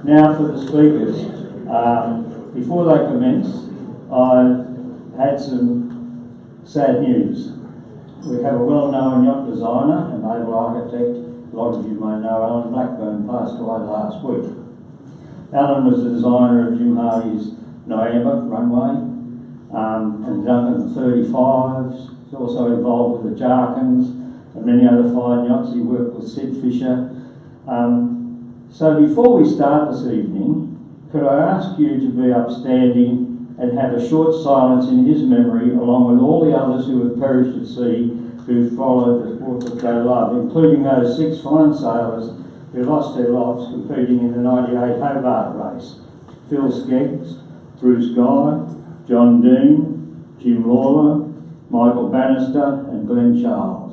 Now for the speakers. Before they commence, I had some sad news. We have a well-known yacht designer and naval architect, a lot of you may know Alan Blackburn, passed away last week. Alan was the designer of Jim Hardy's November runway and Duncan 35s. He's also involved with the Jarkins and many other fine yachts. He worked with Sid Fisher. So before we start this evening, could I ask you to be upstanding and have a short silence in his memory, along with all the others who have perished at sea, who followed the sport that they love, including those 6 fine sailors who lost their lives competing in the 98 Hobart race. Phil Skeggs, Bruce Guy, John Dean, Jim Lawler, Michael Bannister and Glenn Charles.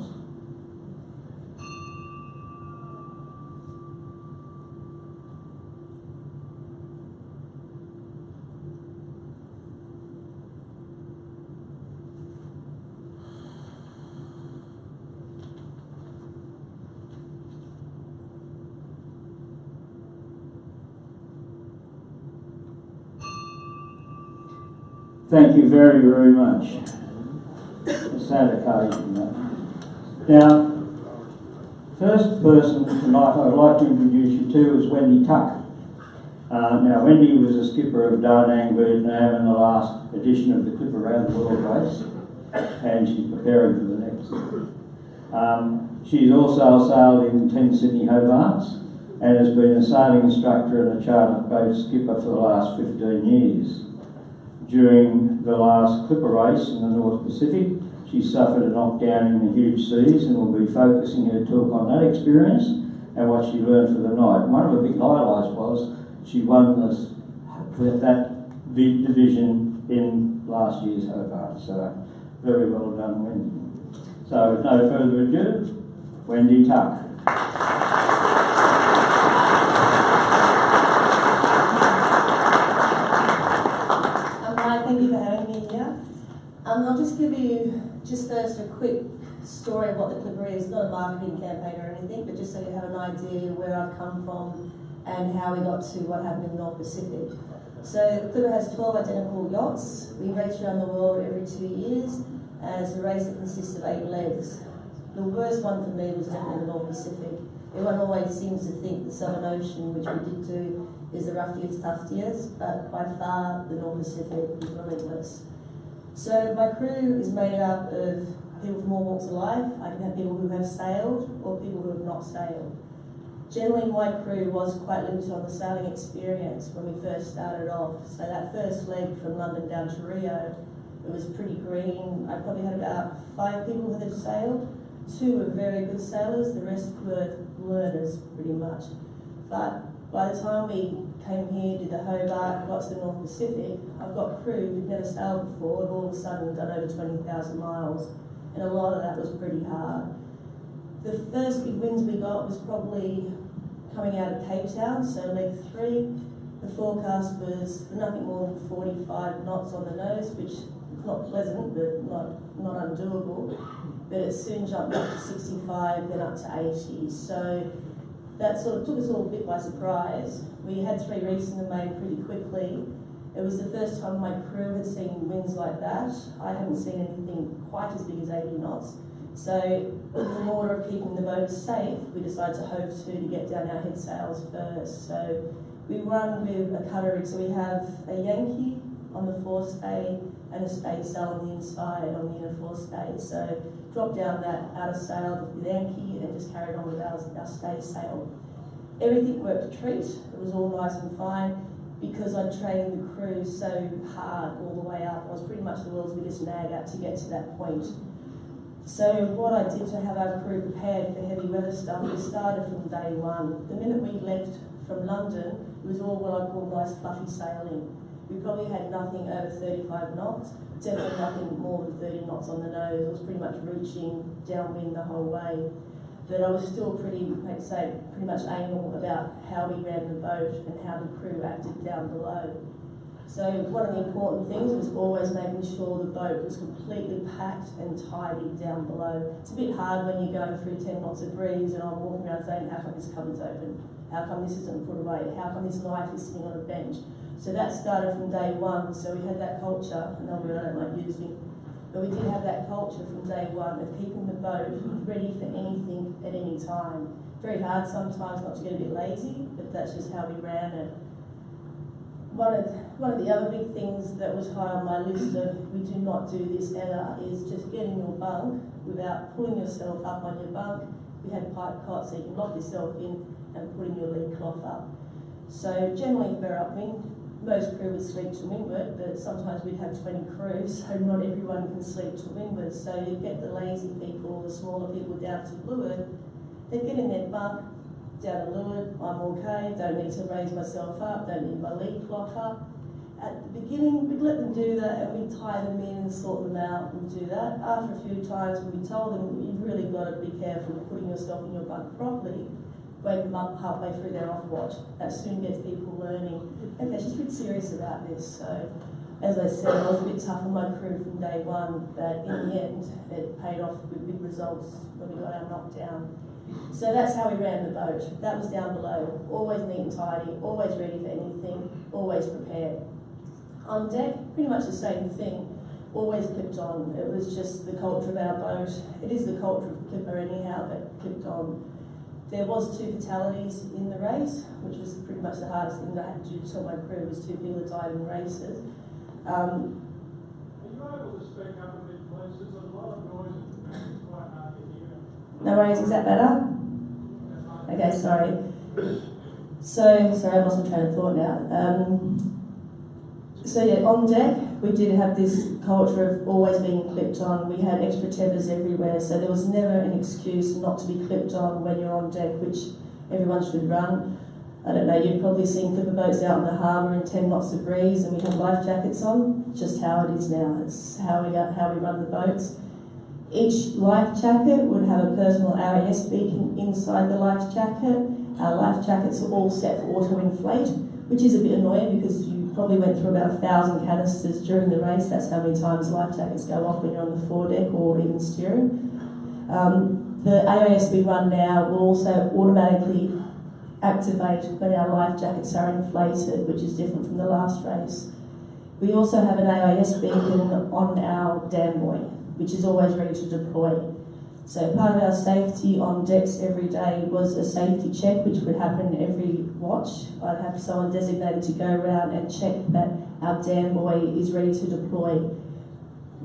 Thank you very, very much. A sad occasion. Now, first person tonight I'd like to introduce you to is Wendy Tuck. Now, Wendy was a skipper of Da Nang, Vietnam in the last edition of the Clipper Around the World race, and she's preparing for the next. She's also sailed in 10 Sydney Hobarts and has been a sailing instructor and a charter boat skipper for the last 15 years. During the last Clipper race in the North Pacific, she suffered a knockdown in the huge seas and will be focusing her talk on that experience and what she learned for the night. One of the big highlights was she won that division in last year's Hobart. So very well done, Wendy. So with no further ado, Wendy Tuck. Thank you for having me here. I'll just give you first a quick story of what the Clipper is, not a marketing campaign or anything, but just so you have an idea where I've come from and how we got to what happened in the North Pacific. So the Clipper has 12 identical yachts. We race around the world every 2 years, and it's a race that consists of 8 legs. The worst one for me was definitely the North Pacific. Everyone always seems to think the Southern Ocean, which we did do, is the roughiest, tuftiest, but by far the North Pacific is relentless. So my crew is made up of people from all walks of life. I can have people who have sailed or people who have not sailed. Generally my crew was quite limited on the sailing experience when we first started off. So that first leg from London down to Rio, it was pretty green. I probably had about 5 people who had sailed. 2 were very good sailors, the rest were learners pretty much. But by the time we came here, did the Hobart, got to the North Pacific, I've got crew who've never sailed before, have all of a sudden done over 20,000 miles, and a lot of that was pretty hard. The first big wins we got was probably coming out of Cape Town, so leg 3. The forecast was nothing more than 45 knots on the nose, which is not pleasant, but not undoable. But it soon jumped up to 65, then up to 80. So that sort of took us all a bit by surprise. We had 3 reefs in the main pretty quickly. It was the first time my crew had seen winds like that. I haven't seen anything quite as big as 80 knots. So in order of keeping the boat safe, we decided to hove to get down our head sails first. So we run with a cutter rig. So we have a Yankee on the forestay and a staysail on the inside on the inner forestay. So dropped down that outer sail with the Yankee and just carried on with our staysail. Everything worked a treat. It was all nice and fine because I trained the crew so hard all the way up. I was pretty much the world's biggest nagger to get to that point. So what I did to have our crew prepared for heavy weather stuff, we started from day one. The minute we left from London, it was all what I call nice fluffy sailing. We probably had nothing over 35 knots, definitely nothing more than 30 knots on the nose. It was pretty much reaching downwind the whole way. But I was still pretty much anal about how we ran the boat and how the crew acted down below. So one of the important things was always making sure the boat was completely packed and tidy down below. It's a bit hard when you're going through 10 knots of breeze and I'm walking around saying, how come this cupboard's open? How come this isn't put away? How come this knife is sitting on a bench? So that started from day one. So we had that culture, and I don't like using, but we did have that culture from day one of keeping the boat ready for anything at any time. Very hard sometimes not to get a bit lazy, but that's just how we ran it. One of the other big things that was high on my list of we do not do this ever is just getting your bunk without pulling yourself up on your bunk. We had pipe cots so you can lock yourself in and putting your leg cloth up. So generally we're upwind. Most crew would sleep to windward, but sometimes we'd have 20 crews, so not everyone can sleep to windward. So you get the lazy people, the smaller people down to leeward, they get in their bunk, down to leeward, I'm okay, don't need to raise myself up, don't need my leg cloth up. At the beginning, we'd let them do that and we'd tie them in and sort them out and do that. After a few times, we told them, you've really got to be careful of putting yourself in your bunk properly. Wake them up halfway through their off watch. That soon gets people learning, okay, she's pretty serious about this. So, as I said, I was a bit tough on my crew from day one, but in the end, it paid off with big results when we got our knockdown. So that's how we ran the boat. That was down below, always neat and tidy, always ready for anything, always prepared. On deck, pretty much the same thing, always clipped on. It was just the culture of our boat. It is the culture of Clipper anyhow, but clipped on. There was 2 fatalities in the race, which was pretty much the hardest thing that I had to do to tell my crew was 2 people that died in races. Are you able to speak up a bit, please? There's a lot of noise in the back, it's quite hard to hear. No worries, is that better? Okay, sorry. Sorry, I lost my train of thought now. So yeah, on deck, we did have this culture of always being clipped on. We had extra tethers everywhere, so there was never an excuse not to be clipped on when you're on deck, which everyone should run. I don't know, you've probably seen clipper boats out in the harbour in 10 knots of breeze and we have life jackets on. It's just how it is now. It's how we run the boats. Each life jacket would have a personal RAS beacon inside the life jacket. Our life jackets are all set for auto-inflate, which is a bit annoying because you probably went through about 1,000 canisters during the race. That's how many times life jackets go off when you're on the foredeck or even steering. The AIS we run now will also automatically activate when our life jackets are inflated, which is different from the last race. We also have an AIS beacon on our dam buoy, which is always ready to deploy. So part of our safety on decks every day was a safety check, which would happen every watch. I'd have someone designated to go around and check that our dam buoy is ready to deploy.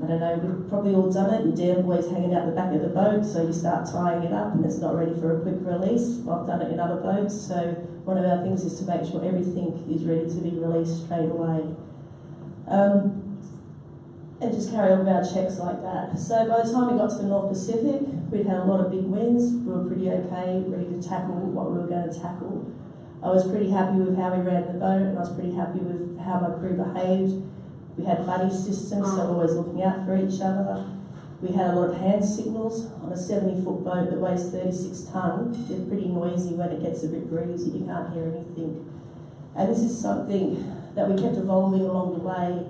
I don't know, we've probably all done it. Your dam buoy's hanging out the back of the boat, so you start tying it up and it's not ready for a quick release. I've done it in other boats, so one of our things is to make sure everything is ready to be released straight away. And just carry on with our checks like that. So by the time we got to the North Pacific, we'd had a lot of big winds. We were pretty okay, ready to tackle what we were going to tackle. I was pretty happy with how we ran the boat, and I was pretty happy with how my crew behaved. We had buddy systems, so always looking out for each other. We had a lot of hand signals on a 70-foot boat that weighs 36 tonnes. They're pretty noisy when it gets a bit breezy, you can't hear anything. And this is something that we kept evolving along the way.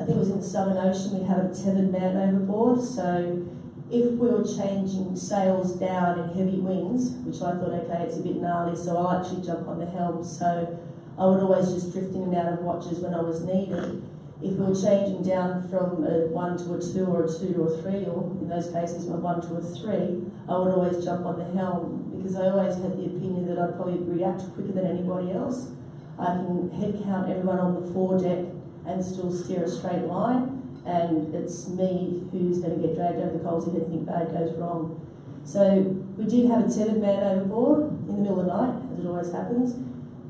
I think it was in the Southern Ocean, we had a tethered man overboard, so if we were changing sails down in heavy winds, which I thought, okay, it's a bit gnarly, so I'll actually jump on the helm, so I would always just drift in and out of watches when I was needed. If we were changing down from a 1 to a 2 or a 2 to a 3, or in those cases a 1 to a 3, I would always jump on the helm because I always had the opinion that I'd probably react quicker than anybody else. I can head count everyone on the foredeck and still steer a straight line, and it's me who's going to get dragged over the coals if anything bad goes wrong. So we did have a tethered man overboard in the middle of the night, as it always happens.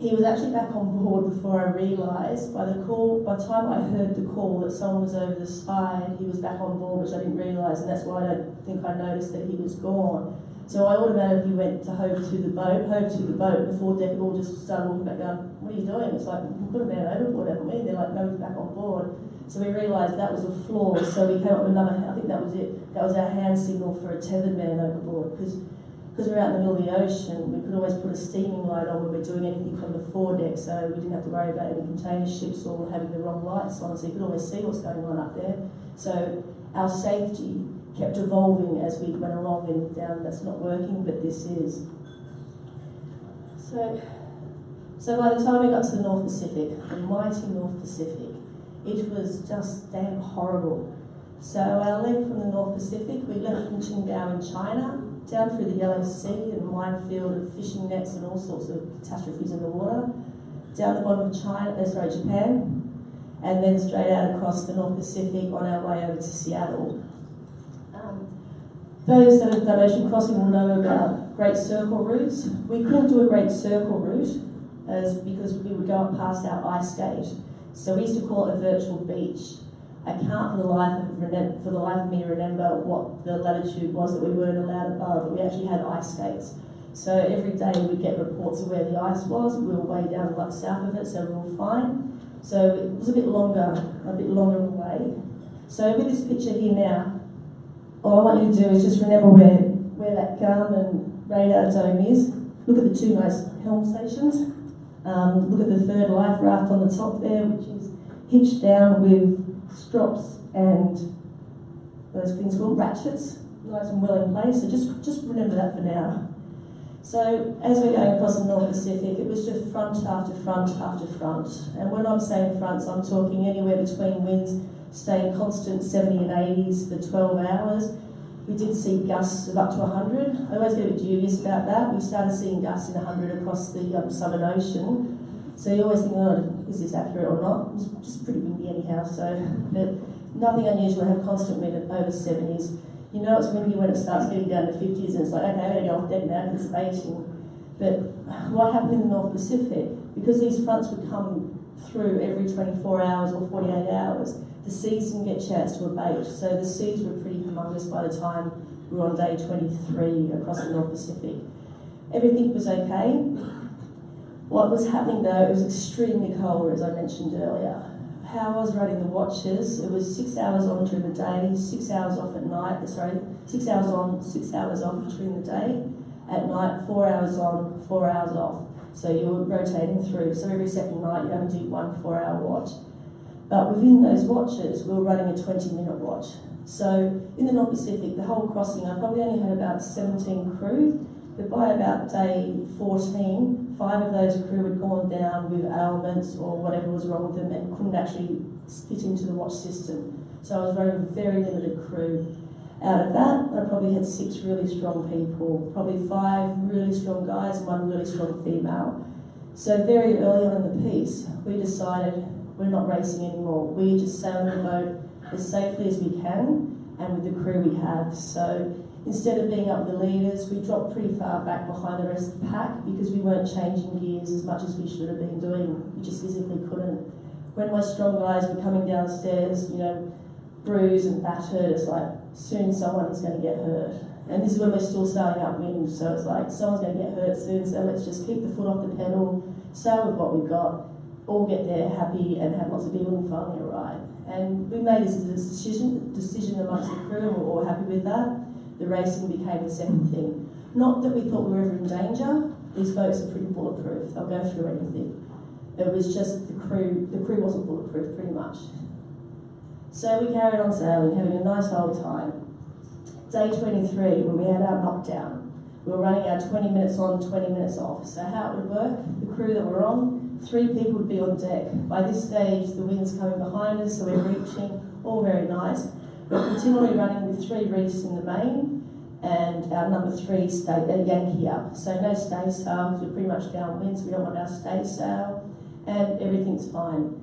He was actually back on board before I realised. By the time I heard the call that someone was over the side, he was back on board, which I didn't realise, and that's why I don't think I noticed that he was gone. So I automatically went to hove to the boat, the foredeck all just started walking back down. What are you doing? It's like, we've got a man overboard, haven't we? They're like, no, he's back on board. So we realised that was a flaw, so we came up with another, I think that was it. That was our hand signal for a tethered man overboard. Because because we're out in the middle of the ocean, we could always put a steaming light on when we're doing anything from the foredeck, so we didn't have to worry about any container ships or having the wrong lights on, so you could always see what's going on up there. So our safety kept evolving as we went along, and down that's not working, but this is. So by the time we got to the North Pacific, the mighty North Pacific, it was just damn horrible. So our leg from the North Pacific, we left from Qingdao in China, down through the Yellow Sea and minefield of fishing nets and all sorts of catastrophes in the water, down the bottom of Japan, and then straight out across the North Pacific on our way over to Seattle. Those that have done ocean crossing will know about Great Circle routes. We couldn't do a Great Circle route because we would go up past our ice gate. So we used to call it a virtual beach. I can't for the life of me remember what the latitude was that we weren't allowed above, but we actually had ice skates. So every day we'd get reports of where the ice was. We were way down like south of it, so we were fine. So it was a bit longer away. So with this picture here now, all I want you to do is just remember where that gun and radar dome is. Look at the two nice helm stations. Look at the third life raft on the top there, which is hitched down with strops and those things called ratchets, nice and well in place. So just remember that for now. So as we're going across the North Pacific, it was just front after front after front. And when I'm saying fronts, I'm talking anywhere between winds staying constant 70 and 80s for 12 hours. We did see gusts of up to 100. I always get a bit dubious about that. We started seeing gusts in 100 across the Southern Ocean. So you always think, oh, is this accurate or not? It was just pretty windy anyhow, so but nothing unusual. I have constant wind at over 70s. You know it's windy when it starts getting down to 50s and it's like, okay, I'm going to go off deck now because it's abating. But what happened in the North Pacific, because these fronts would come through every 24 hours or 48 hours, the seas didn't get a chance to abate. So the seas were pretty humongous by the time we were on day 23 across the North Pacific. Everything was okay. What was happening though, it was extremely cold, as I mentioned earlier. How I was running the watches, it was 6 hours on during the day, 6 hours off at night, 6 hours on, 6 hours off during the day. At night, 4 hours on, 4 hours off. So you were rotating through. So every second night you only do 1 4-hour watch. But within those watches, we were running a 20-minute watch. So in the North Pacific, the whole crossing, I probably only had about 17 crew. But by about day 14, 5 of those crew had gone down with ailments or whatever was wrong with them and couldn't actually fit into the watch system. So I was running a very limited crew. Out of that, I probably had 6 really strong people, probably 5 really strong guys and 1 really strong female. So very early on in the piece, we decided we're not racing anymore. We just sail the boat as safely as we can and with the crew we have. So instead of being up with the leaders, we dropped pretty far back behind the rest of the pack because we weren't changing gears as much as we should have been doing. We just physically couldn't. When my strong guys were coming downstairs, bruised and battered, it's like soon someone is going to get hurt. And this is when we're still sailing upwind, so it's like someone's going to get hurt soon, so let's just keep the foot off the pedal, sail with what we've got, all get there happy and have lots of people and finally arrive. And we made this as a decision amongst the crew and we're all happy with that. The racing became the second thing. Not that we thought we were ever in danger. These boats are pretty bulletproof. They'll go through anything. It was just the crew wasn't bulletproof pretty much. So we carried on sailing, having a nice old time. Day 23, when we had our knockdown, we were running our 20 minutes on, 20 minutes off. So how it would work, the crew that were on, 3 people would be on deck. By this stage, the wind's coming behind us, so we're reaching, all very nice. We're continually running with 3 reefs in the main, and our number 3 stayed at Yankee up. So no stay sail, because we're pretty much downwind, so we don't want our stay sail, and everything's fine.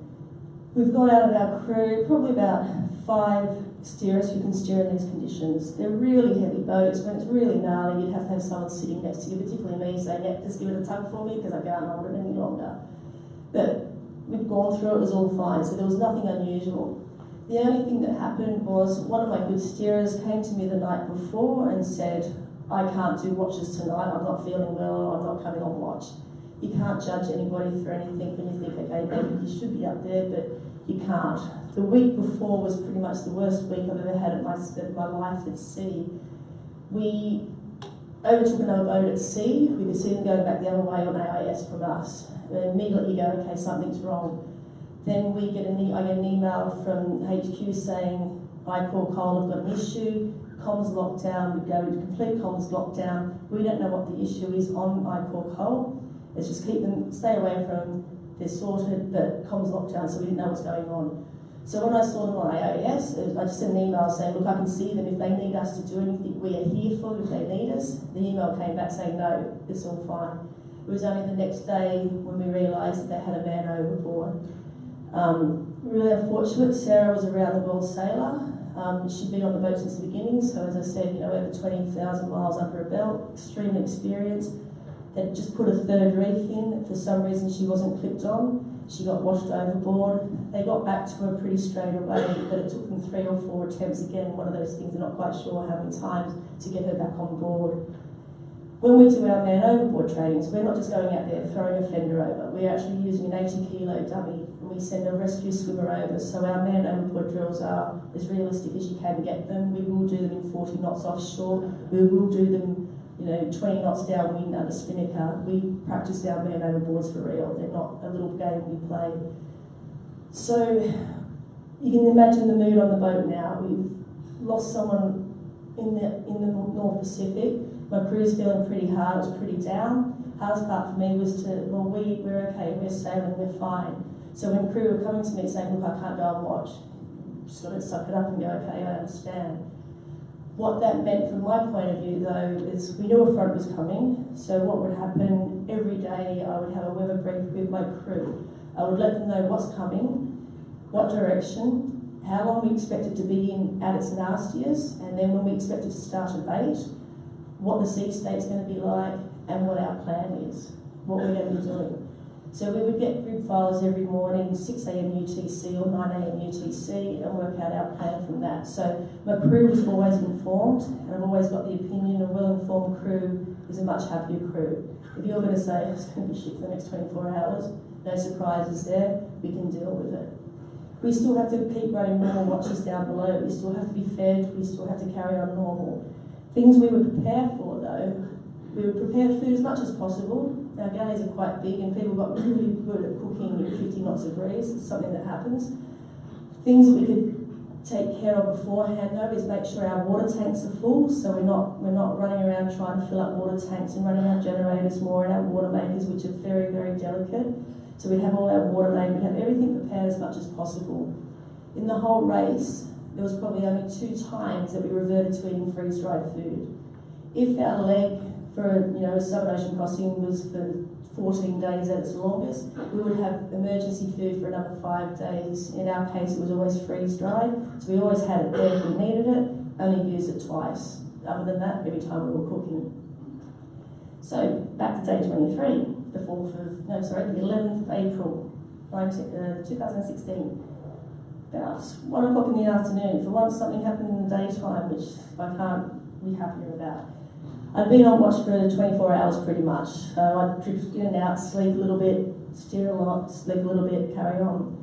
We've got out of our crew probably about 5 steerers who can steer in these conditions. They're really heavy boats. When it's really gnarly, you'd have to have someone sitting next to you, particularly me, saying, yeah, just give it a tug for me, because I can't hold it any longer. But we'd gone through it, was all fine, so there was nothing unusual. The only thing that happened was one of my good steerers came to me the night before and said, I can't do watches tonight, I'm not feeling well, I'm not coming on watch. You can't judge anybody for anything when you think, okay, maybe you should be up there, but you can't. The week before was pretty much the worst week I've ever had at my life at sea. overtook another boat at sea. We could see them going back the other way on AIS from us. And immediately you go, okay, something's wrong. Then I get an email from HQ saying, I call Cole, I've got an issue, comms lockdown, we go into complete comms lockdown. We don't know what the issue is on I call Cole. Let's just keep them, stay away from, they're sorted, but comms lockdown, so we didn't know what's going on. So when I saw them on AIS, I just sent an email saying, look, I can see them. If they need us to do anything, we are here for them if they need us. The email came back saying, no, it's all fine. It was only the next day when we realised that they had a man overboard. Really unfortunate, Sarah was a round-the-world sailor. She'd been on the boat since the beginning, so as I said, you know, over 20,000 miles under her belt, extremely experienced. They'd just put a third reef in. For some reason, she wasn't clipped on. She got washed overboard. They got back to her pretty straight away, but it took them 3 or 4 attempts. Again, one of those things, they're not quite sure how many times to get her back on board. When we do our man overboard trainings, we're not just going out there throwing a fender over. We're actually using an 80-kilo dummy, and we send a rescue swimmer over. So our man overboard drills are as realistic as you can get them. We will do them in 40 knots offshore. We will do them, you know, 20 knots downwind under spinnaker. We practice our man overboards for real. They're not a little game we play. So you can imagine the mood on the boat now. We've lost someone in the North Pacific. My crew's feeling pretty hard, it was pretty down. Hardest part for me was we're okay, we're sailing, we're fine. So when crew were coming to me saying, look, I can't go and watch, just got to suck it up and go, okay, I understand. What that meant from my point of view, though, is we knew a front was coming. So what would happen every day, I would have a weather brief with my crew. I would let them know what's coming, what direction, how long we expect it to be in at its nastiest, and then when we expect it to start a bait, what the sea state's going to be like, and what our plan is, what we're going to be doing. So we would get grid files every morning, 6 a.m. UTC or 9 a.m. UTC, and work out our plan from that. So my crew was always informed, and I've always got the opinion a well-informed crew is a much happier crew. If you're going to say it's going to be shit for the next 24 hours, no surprises there, we can deal with it. We still have to keep running normal watches down below, we still have to be fed, we still have to carry on normal. Things we would prepare for though, we would prepare food as much as possible. Our galleys are quite big and people got really good at cooking at 50 knots of breeze. It's something that happens. Things that we could take care of beforehand though is make sure our water tanks are full, so we're not running around trying to fill up water tanks and running our generators more and our water makers, which are very, very delicate. So we have all our water made, we have everything prepared as much as possible. In the whole race, there was probably only 2 times that we reverted to eating freeze-dried food. If our leg for a Southern Ocean crossing was for 14 days at its longest, we would have emergency food for another 5 days. In our case, it was always freeze-dried, so we always had it there if we needed it, only used it twice. Other than that, every time we were cooking. So, back to day 23, the 11th of April, 2016. About 1 o'clock in the afternoon. For once, something happened in the daytime, which I can't be happier about. I'd been on watch for 24 hours pretty much, so I'd drift in and out, sleep a little bit, steer a lot, sleep a little bit, carry on.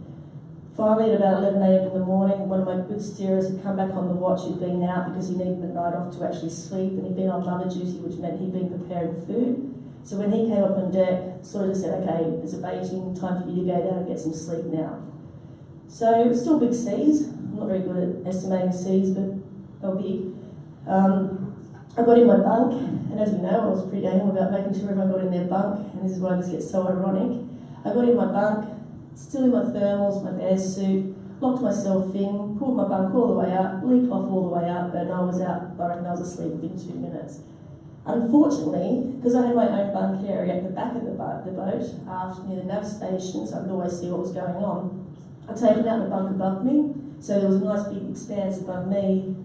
Finally, at about 11 a.m. in the morning, one of my good steerers had come back on the watch. He'd been out because he needed the night off to actually sleep, and he'd been on mother duty, which meant he'd been preparing food. So when he came up on deck, sort of just said, okay, there's a baiting, time for you to go down and get some sleep now. So it was still big seas. I'm not very good at estimating seas, but they're big. I got in my bunk, and as we know, I was pretty anal about making sure everyone got in their bunk, and this is why this gets so ironic. I got in my bunk, still in my thermals, my bear suit, locked myself in, pulled my bunk all the way up, leaked off all the way up, and I was out, I reckon I was asleep within 2 minutes. Unfortunately, because I had my own bunk area at the back of the boat, aft near the nav station, so I could always see what was going on, I'd taken out the bunk above me, so there was a nice big expanse above me,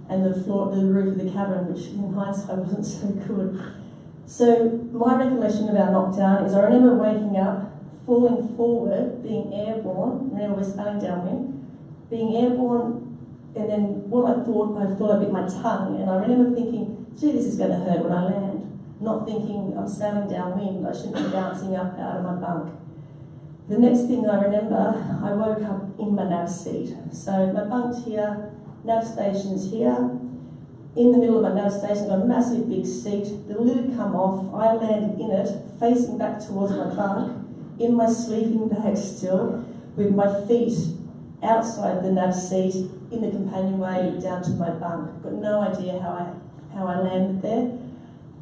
and the roof of the cabin, which in hindsight wasn't so good. So my recollection of our knockdown is I remember waking up, falling forward, being airborne. Remember, we're sailing downwind, being airborne, and then I thought I bit my tongue, and I remember thinking, gee, this is going to hurt when I land. Not thinking I'm sailing downwind, I shouldn't be bouncing up out of my bunk. The next thing I remember, I woke up in my nav seat. So my bunk's here, nav station's here. in the middle of my nav station, got a massive big seat. The lid had come off. I landed in it, facing back towards my bunk, in my sleeping bag still, with my feet outside the nav seat, in the companionway down to my bunk. Got no idea how I landed there.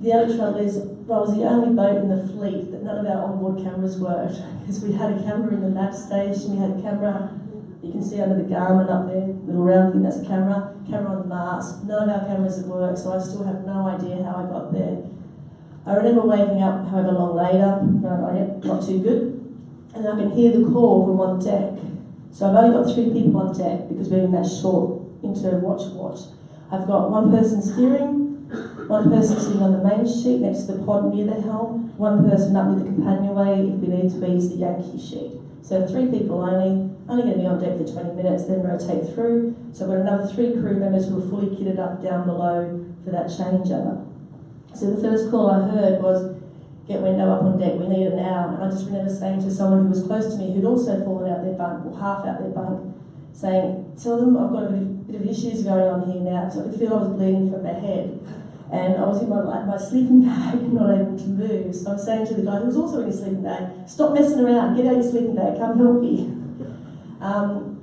The other trouble is, I was the only boat in the fleet that none of our onboard cameras worked, because we had a camera in the nav station, we had a camera, you can see under the garment up there, little round thing, that's a camera on the mast. None of our cameras had worked, so I still have no idea how I got there. I remember waking up however long later, not too good, and I can hear the call from on deck. So I've only got 3 people on deck because we're in that short into watch. I've got one person steering, one person sitting on the main sheet next to the pod near the helm, one person up near the companionway if we need to be is the Yankee sheet. So 3 people only going to be on deck for 20 minutes, then rotate through. So I've got another 3 crew members who are fully kitted up down below for that changeover. So the first call I heard was, get Wendy up on deck, we need it now. And I just remember saying to someone who was close to me who'd also fallen out their bunk, or half out their bunk, saying, tell them I've got a bit of issues going on here now, because I could feel I was bleeding from my head. And I was in my sleeping bag, not able to move. So I'm saying to the guy who was also in his sleeping bag, stop messing around, get out your sleeping bag, come help me.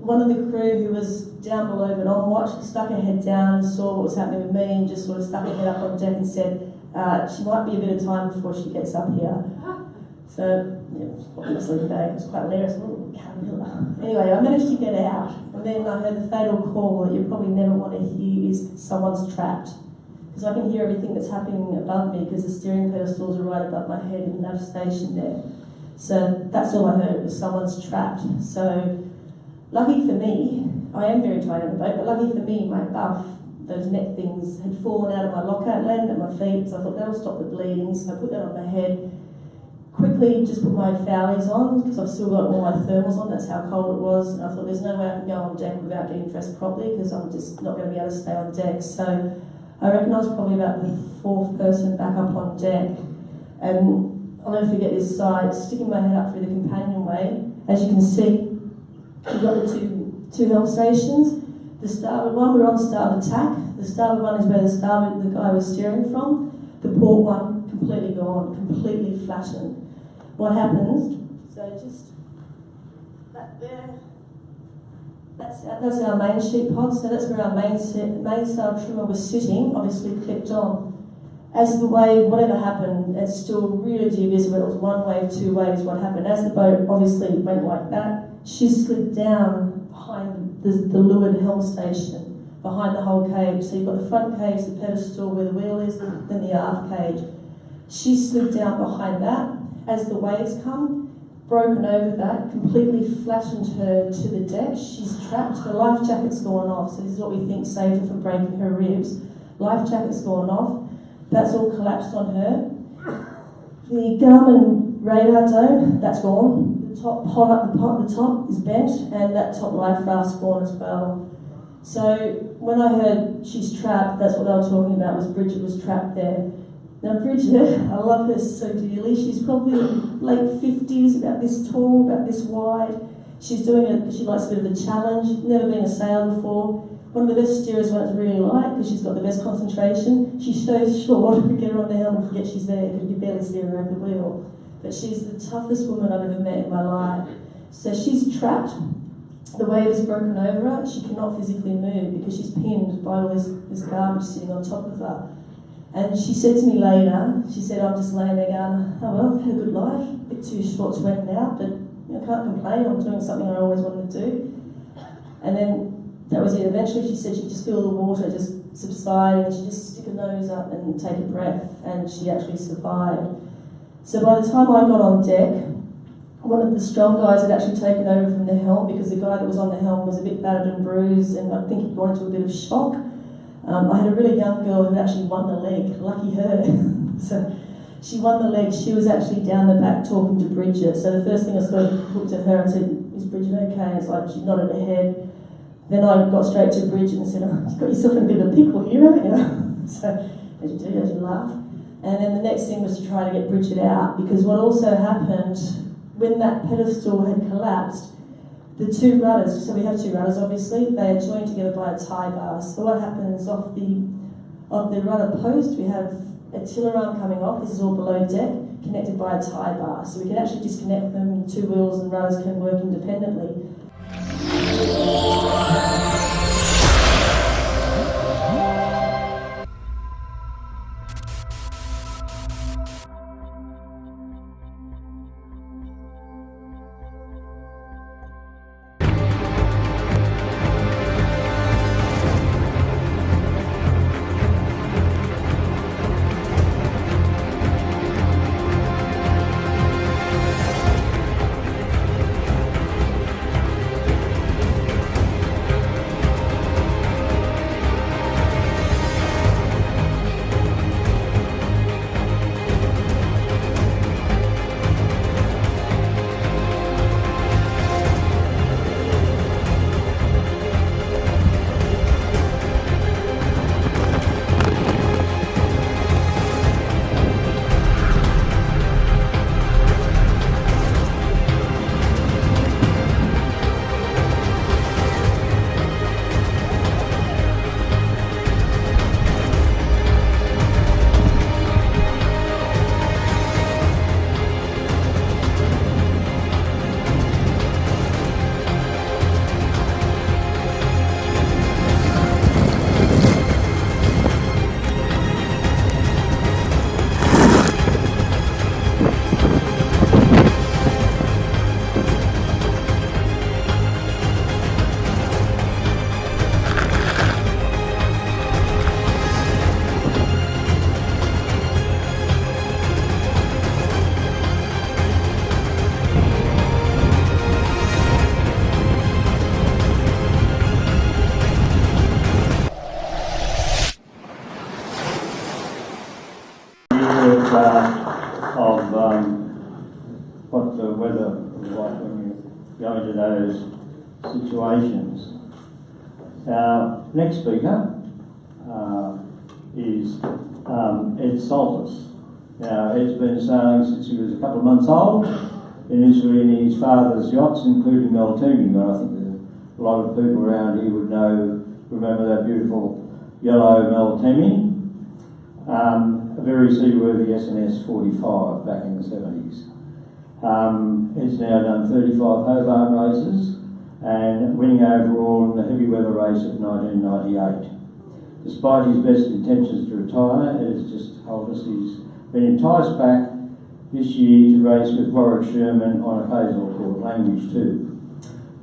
One of the crew who was down below but on watch stuck her head down and saw what was happening with me and just sort of stuck her head up on deck and said, she might be a bit of time before she gets up here. So, yeah, in the sleeping bag, it was quite hilarious. Anyway, I managed to get out, and then I heard the fatal call that you probably never want to hear is someone's trapped. Because I can hear everything that's happening above me because the steering pedestals are right above my head in the nav station there. So that's all I heard, was someone's trapped. So lucky for me, I am very tired on the boat, but lucky for me, my buff, those neck things, had fallen out of my locker, it landed at my feet, so I thought that'll stop the bleeding, so I put that on my head. Quickly just put my foulies on, because I've still got all my thermals on, that's how cold it was, and I thought there's no way I can go on deck without getting dressed properly, because I'm just not going to be able to stay on deck. So I reckon I was probably about the 4th person back up on deck, and I'll never forget this sight, sticking my head up through the companionway. As you can see, we've got the two helm stations. The starboard one, we're on starboard tack. The starboard one is where the guy was steering from. The port one, completely gone, completely flattened. What happens, so just that there, that's our main sheet pod, so that's where our main sail trimmer was sitting, obviously clipped on. As the wave, whatever happened, it's still really dubious whether it was 1 wave, 2 waves, what happened. As the boat obviously went like that, she slid down behind the leeward helm station, behind the whole cage. So you've got the front cage, the pedestal where the wheel is, then the aft cage. She slid down behind that. As the waves come, broken over that, completely flattened her to the deck. She's trapped, her life jacket's gone off, so this is what we think saved her from breaking her ribs. Life jacket's gone off, that's all collapsed on her. The Garmin radar dome, that's gone. The top pod up the top is bent, and that top life raft's gone as well. So when I heard she's trapped, that's what they were talking about, was Bridget was trapped there. Now Bridget, I love her so dearly. She's probably late 50s, about this tall, about this wide. She's doing it because she likes a bit of a challenge, never been a sail before. One of the best steerers when it's really light, because she's got the best concentration. She's so short, we get her on the helm and forget she's there, because you barely see her over the wheel. But she's the toughest woman I've ever met in my life. So she's trapped. The wave is broken over her. She cannot physically move because she's pinned by all this garbage sitting on top of her. And she said to me later, she said, I'm just laying there going, oh well, I've had a good life, a bit too short to went now, but I can't complain, I'm doing something I always wanted to do. And then that was it. Eventually she said she'd just feel the water just subside and she'd just stick her nose up and take a breath, and she actually survived. So by the time I got on deck, one of the strong guys had actually taken over from the helm, because the guy that was on the helm was a bit battered and bruised, and I think he'd gone into a bit of shock. I had a really young girl who actually won the leg, lucky her. So she won the leg. She was actually down the back talking to Bridget. So the first thing I sort of looked at her and said, is Bridget okay? It's like she nodded her head. Then I got straight to Bridget and said, oh, you've got yourself in a bit of a pickle here, haven't you? So as you do, as you laugh. And then the next thing was to try to get Bridget out, because what also happened, when that pedestal had collapsed, the 2 rudders, so we have 2 rudders obviously, they are joined together by a tie bar. So what happens off of the rudder post, we have a tiller arm coming off. This is all below deck, connected by a tie bar. So we can actually disconnect them, two wheels and rudders can work independently. What the weather was like when you go into those situations. Our next speaker is Ed Saltis. Now, Ed's been sailing since he was a couple of months old, initially in his father's yachts, including Meltemi, but I think a lot of people around here would remember that beautiful yellow Meltemi. A very seaworthy SNS 45 back in the 70s. He's now done 35 Hobart races and winning overall in the heavy weather race of 1998. Despite his best intentions to retire, Ed has just told us he's been enticed back this year to race with Warwick Sherman on occasional court language too.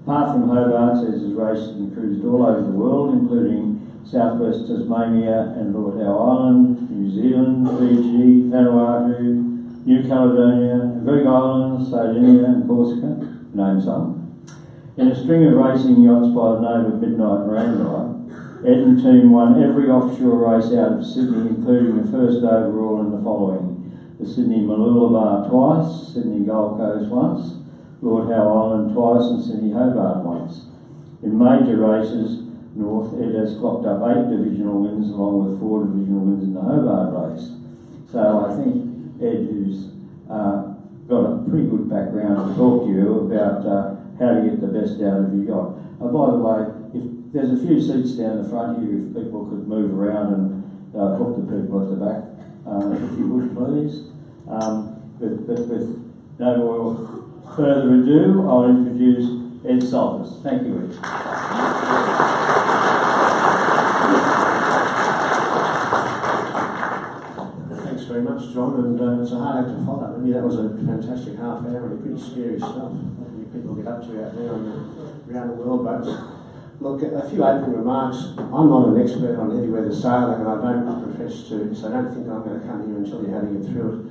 Apart from Hobart, Ed has raced and cruised all over the world, including Southwest Tasmania and Lord Howe Island, New Zealand, Fiji, Vanuatu, New Caledonia, Greek Islands, Sardinia and Corsica, to name some. In a string of racing yachts by the name of Midnight Miranda, Ed and team won every offshore race out of Sydney, including the first overall in the following: the Sydney Mooloolaba twice, Sydney Gold Coast once, Lord Howe Island twice and Sydney Hobart once. In major races north, Ed has clocked up 8 divisional wins along with 4 divisional wins in the Hobart race. So I think Ed, who's got a pretty good background, to talk to you about how to get the best out of your yacht. By the way, if there's a few seats down the front here, if people could move around and talk to people at the back, if you would please. But with no more further ado, I'll introduce Ed Saltis. Thank you, Ed. Thanks very much, John, and it's a hard act to follow. I mean, that was a fantastic half hour and pretty scary stuff. What you people get up to out there around the world boats. Look, a few opening remarks. I'm not an expert on heavy weather sailing, and I don't profess to, so I don't think I'm going to come here and tell you how to get through it.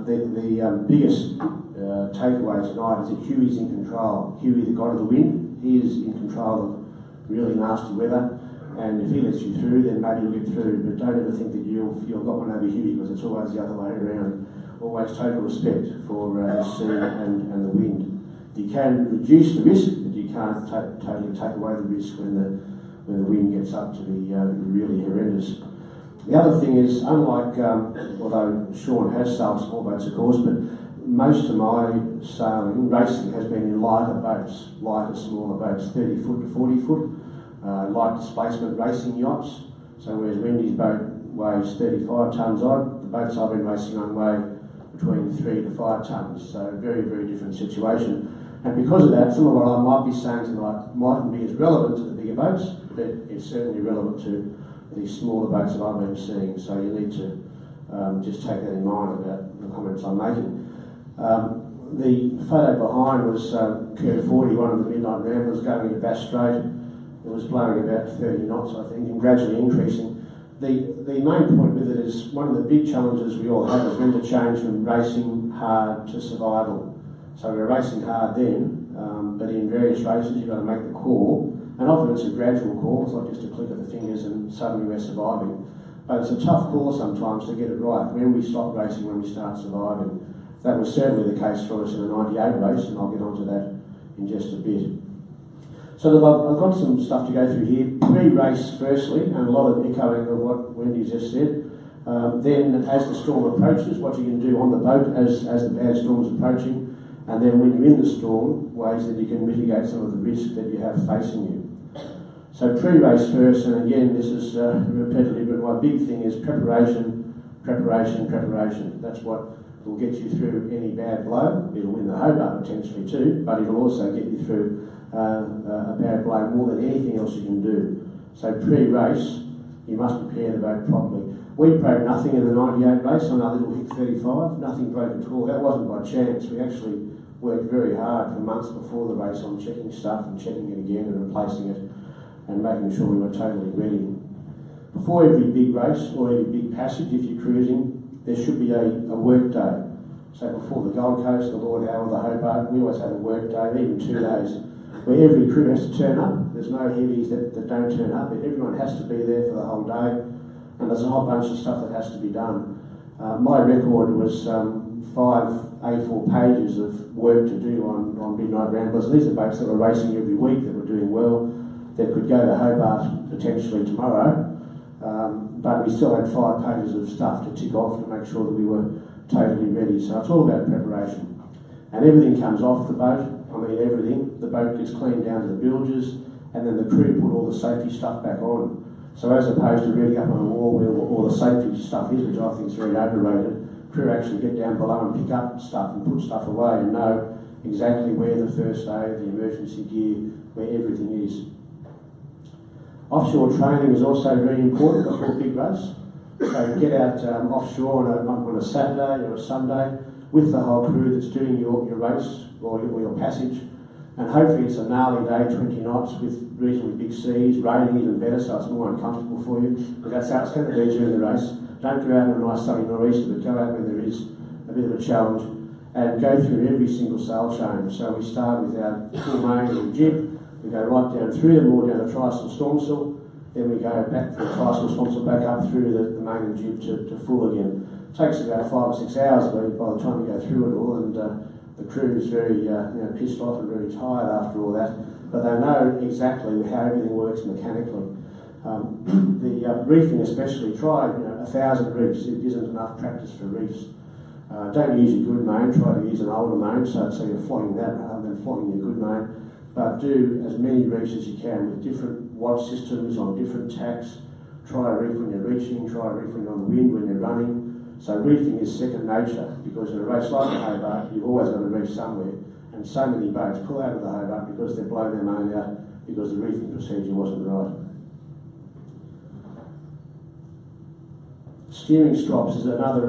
The biggest takeaway tonight is that Huey's in control. Huey, the god of the wind, he is in control of really nasty weather, and if he lets you through, then maybe you'll get through, but don't ever think that you've got one over Huey, because it's always the other way around. Always total respect for the sea and the wind. You can reduce the risk, but you can't totally take away the risk when the wind gets up to be really horrendous. The other thing is, unlike, although Sean has sailed small boats of course, but most of my sailing, racing, has been in lighter boats, lighter, smaller boats, 30 foot to 40 foot, light displacement racing yachts. So whereas Wendy's boat weighs 35 tonnes odd. The boats I've been racing on weigh between 3 to 5 tonnes, so very, very different situation. And because of that, some of what I might be saying tonight mightn't be as relevant to the bigger boats, but it's certainly relevant to the smaller boats that I've been seeing, so you need to just take that in mind about the comments I'm making. The photo behind was Curve 40, one of the midnight ramblers going into Bass Strait. It was blowing about 30 knots, I think, and gradually increasing. The main point with it is one of the big challenges we all have is when to change from racing hard to survival. So we're racing hard then, but in various races you've got to make the call, and often it's a gradual call, it's not just a click of the fingers and suddenly we're surviving. But it's a tough call sometimes to get it right, when we stop racing, when we start surviving. That was certainly the case for us in the 98 race, and I'll get onto that in just a bit. So look, I've got some stuff to go through here. Pre-race firstly, and a lot of echoing of what Wendy just said. Then as the storm approaches, what you can do on the boat as the bad storm's approaching, and then when you're in the storm, ways that you can mitigate some of the risk that you have facing you. So pre-race first, and again this is repetitive, but my big thing is preparation, preparation, preparation. That's what will get you through any bad blow. It'll win the Hobart potentially too, but it'll also get you through a bad blow more than anything else you can do. So pre-race, you must prepare the boat properly. We broke nothing in the 98 race on our little Hick 35, nothing broke at all. That wasn't by chance. We actually worked very hard for months before the race on checking stuff and checking it again and replacing it and making sure we were totally ready. Before every big race or every big passage, if you're cruising, there should be a work day. So before the Gold Coast, the Lord Howe, the Hobart, we always have a work day, even 2 days, where every crew has to turn up. There's no heavies that don't turn up. Everyone has to be there for the whole day, and there's a whole bunch of stuff that has to be done. My record was 5 A4 pages of work to do on Midnight Ramblers. These are boats that were racing every week, that were doing well, that could go to Hobart potentially tomorrow, but we still had 5 pages of stuff to tick off to make sure that we were totally ready. So it's all about preparation. And everything comes off the boat. I mean everything. The boat gets cleaned down to the bilges, and then the crew put all the safety stuff back on. So as opposed to reading up on a wall where all the safety stuff is, which I think is very overrated, crew actually get down below and pick up stuff and put stuff away and know exactly where the first aid, the emergency gear, where everything is. Offshore training is also very important before a big race. So get out offshore on a Saturday or a Sunday with the whole crew that's doing your race or your passage, and hopefully it's a gnarly day, 20 knots with reasonably big seas, raining even better so it's more uncomfortable for you, but that's how it's going to be during the race. Don't go out on a nice sunny nor'easter, but go out when there is a bit of a challenge and go through every single sail change. So we start with our full main and jib, we go right down through them, all down the trysail stormsail, then we go back from the trysail stormsail back up through the main and jib to full again. It takes about 5 or 6 hours by the time you go through it all, and the crew is very pissed off and very tired after all that, but they know exactly how everything works mechanically. The reefing especially, try 1,000 reefs. It isn't enough practice for reefs. Don't use a good main, try to use an older main, so you're flogging that rather than flogging your good main, but do as many reefs as you can with different watch systems on different tacks. Try a reef when you're reaching, try a reef when you're on the wind, when you're running. So reefing is second nature, because in a race like the Hobart, you've always got to reef somewhere, and so many boats pull out of the Hobart because they've blown their main out because the reefing procedure wasn't right. Steering strops is another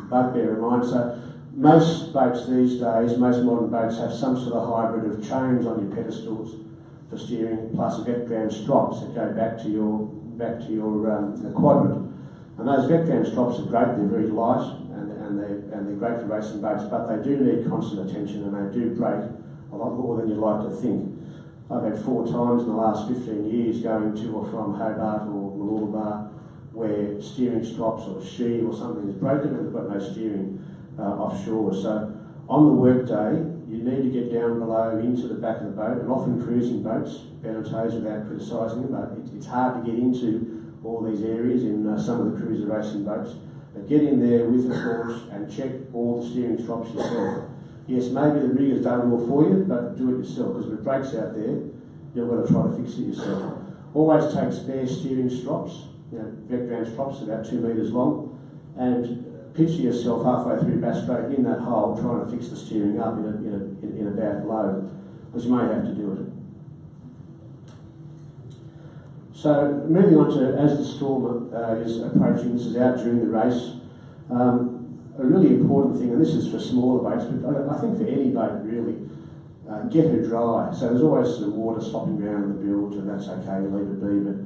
bugbear of mine. So most boats these days, most modern boats have some sort of hybrid of chains on your pedestals for steering, plus Vetgram strops that go back to your quadrant. And those Vetgram strops are great. They're very light and they're great for racing boats, but they do need constant attention and they do break a lot more than you'd like to think. I've had 4 times in the last 15 years going to or from Hobart or Mooloolaba where steering strops or sheave or something is broken and we've got no steering offshore. So on the work day, you need to get down below into the back of the boat, and often cruising boats, better tows without criticising them, but it's hard to get into all these areas in some of the cruiser racing boats. But get in there with a torch and check all the steering strops yourself. Yes, maybe the rigger's done it all for you, but do it yourself, because if it breaks out there, you've got to try to fix it yourself. Always take spare steering strops Vectrans props about 2 metres long, and picture yourself halfway through backstroke in that hole trying to fix the steering up in a bad low, because you may have to do it. So moving on to, as the storm is approaching, this is out during the race, a really important thing, and this is for smaller boats, but I think for any boat really, get her dry. So there's always some water slopping around in the bilge, and that's okay, leave it be, but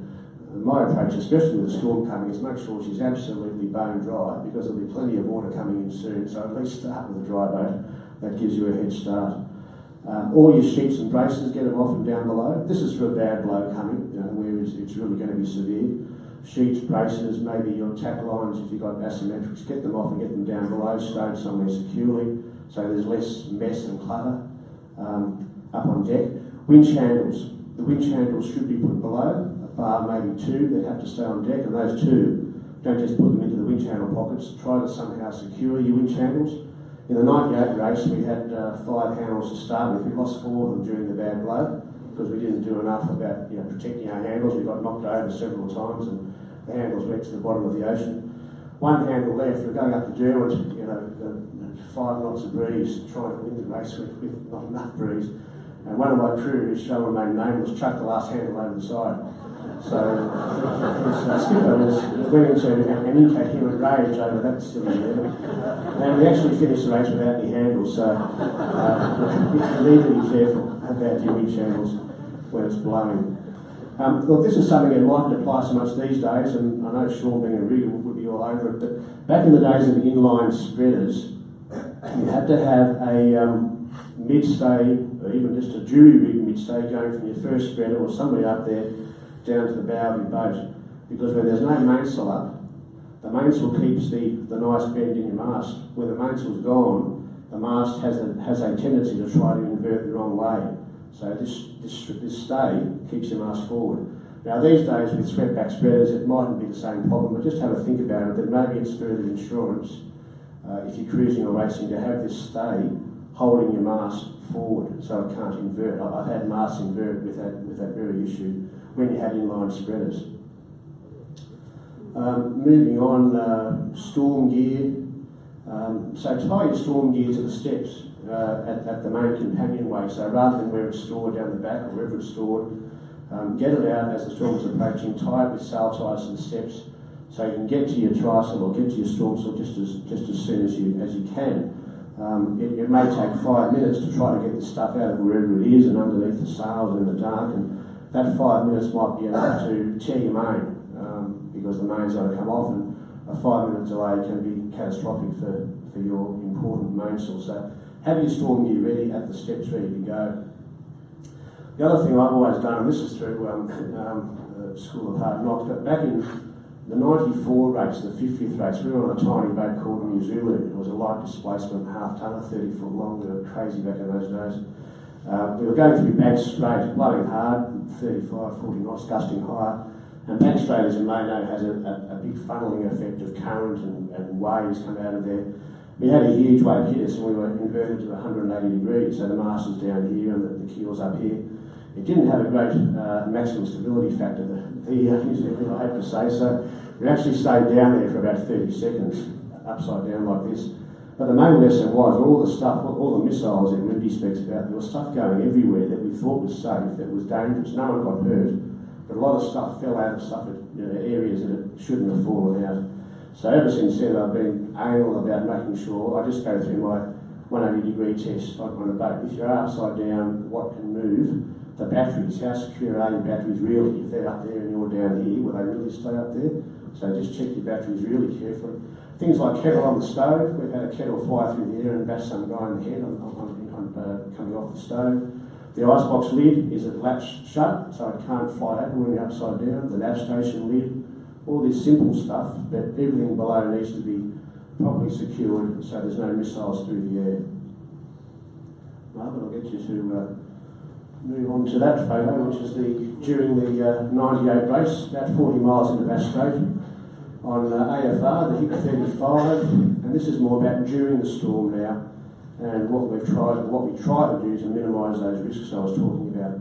my approach, especially with the storm coming, is make sure she's absolutely bone dry, because there'll be plenty of water coming in soon, so at least start with a dry boat. That gives you a head start. All your sheets and braces, get them off and down below. This is for a bad blow coming, where it's really going to be severe. Sheets, braces, maybe your tack lines, if you've got asymmetrics, get them off and get them down below, stowed somewhere securely, so there's less mess and clutter up on deck. Winch handles. The winch handles should be put below, a bar, maybe 2, that have to stay on deck, and those 2, don't just put them into the winch handle pockets, try to somehow secure your winch handles. In the 98 race, we had 5 handles to start with. We lost 4 of them during the bad blow because we didn't do enough about protecting our handles. We got knocked over several times and the handles went to the bottom of the ocean. 1 handle left, we're going up the Derwent, 5 knots of breeze, trying to win the race with not enough breeze. And one of my crew, who shall remain nameless, chucked the last handle over the side. So his skipper went into an incoherent rage over that silly event. And we actually finished the race without any handles, so you need to be careful about your winch handles when it's blowing. Look, this is something that mightn't apply so much these days, and I know Sean being a rigger would be all over it, but back in the days of the inline spreaders, you had to have a mid-stay, or even just a jury rig mid-stay going from your first spreader or somebody up there down to the bow of your boat, because when there's no mainsail up, the mainsail keeps the nice bend in your mast. When the mainsail's gone, the mast has a tendency to try to invert the wrong way. So this stay keeps your mast forward. Now these days with swept back spreaders, it mightn't be the same problem, but just have a think about it, that maybe it's further insurance, if you're cruising or racing, to have this stay holding your mast forward so it can't invert. I've had masts invert with that very issue when you had inline spreaders. Moving on, storm gear. So tie your storm gear to the steps at the main companionway. So rather than where it's stored down the back or wherever it's stored, get it out as the storm is approaching, tie it with sail ties to the steps so you can get to your trysail or get to your stormsail just as soon as you can. It may take 5 minutes to try to get the stuff out of wherever it is and underneath the sails and in the dark, and that 5 minutes might be enough to tear your main because the main's got to come off, and a 5-minute delay can be catastrophic for your important mainsail. So have your storm gear ready at the steps, ready to go. The other thing I've always done, and this is through School of Hard Knocks, but back in the 94 race, the 50th race, we were on a tiny boat called New Zealand. It was a light displacement half-tonner, 30 foot long. We were crazy back in those days. We were going through Bank Strait, blowing hard, 35, 40 knots, gusting higher. And Bank Strait, as you may know, has a big funneling effect of current and waves come out of there. We had a huge wave hit us and we were inverted to 180 degrees, so the mast was down here and the keel's up here. It didn't have a great maximum stability factor, I hate to say, so we actually stayed down there for about 30 seconds, upside down like this. But the main lesson was all the stuff, all the missiles that Wendy speaks about, there was stuff going everywhere that we thought was safe, that was dangerous. No one got hurt, but a lot of stuff fell out of stuff at areas that it shouldn't have fallen out. So ever since then I've been anal about making sure, I just go through my 180 degree test on a boat. If you're upside down, what can move? The batteries, how secure are your batteries really? If they're up there and you're down here, will they really stay up there? So just check your batteries really carefully. Things like kettle on the stove. We've had a kettle fly through the air and bash some guy in the head coming off the stove. The icebox lid is latched shut, so it can't fly open when you're upside down. The nav station lid, all this simple stuff, but everything below needs to be properly secured so there's no missiles through the air. Well, but I'll get you to move on to that photo, which is during the 98 race, about 40 miles into Bass Strait, on AFR, the HIC 35, and this is more about during the storm now, and what we try to do to minimise those risks I was talking about.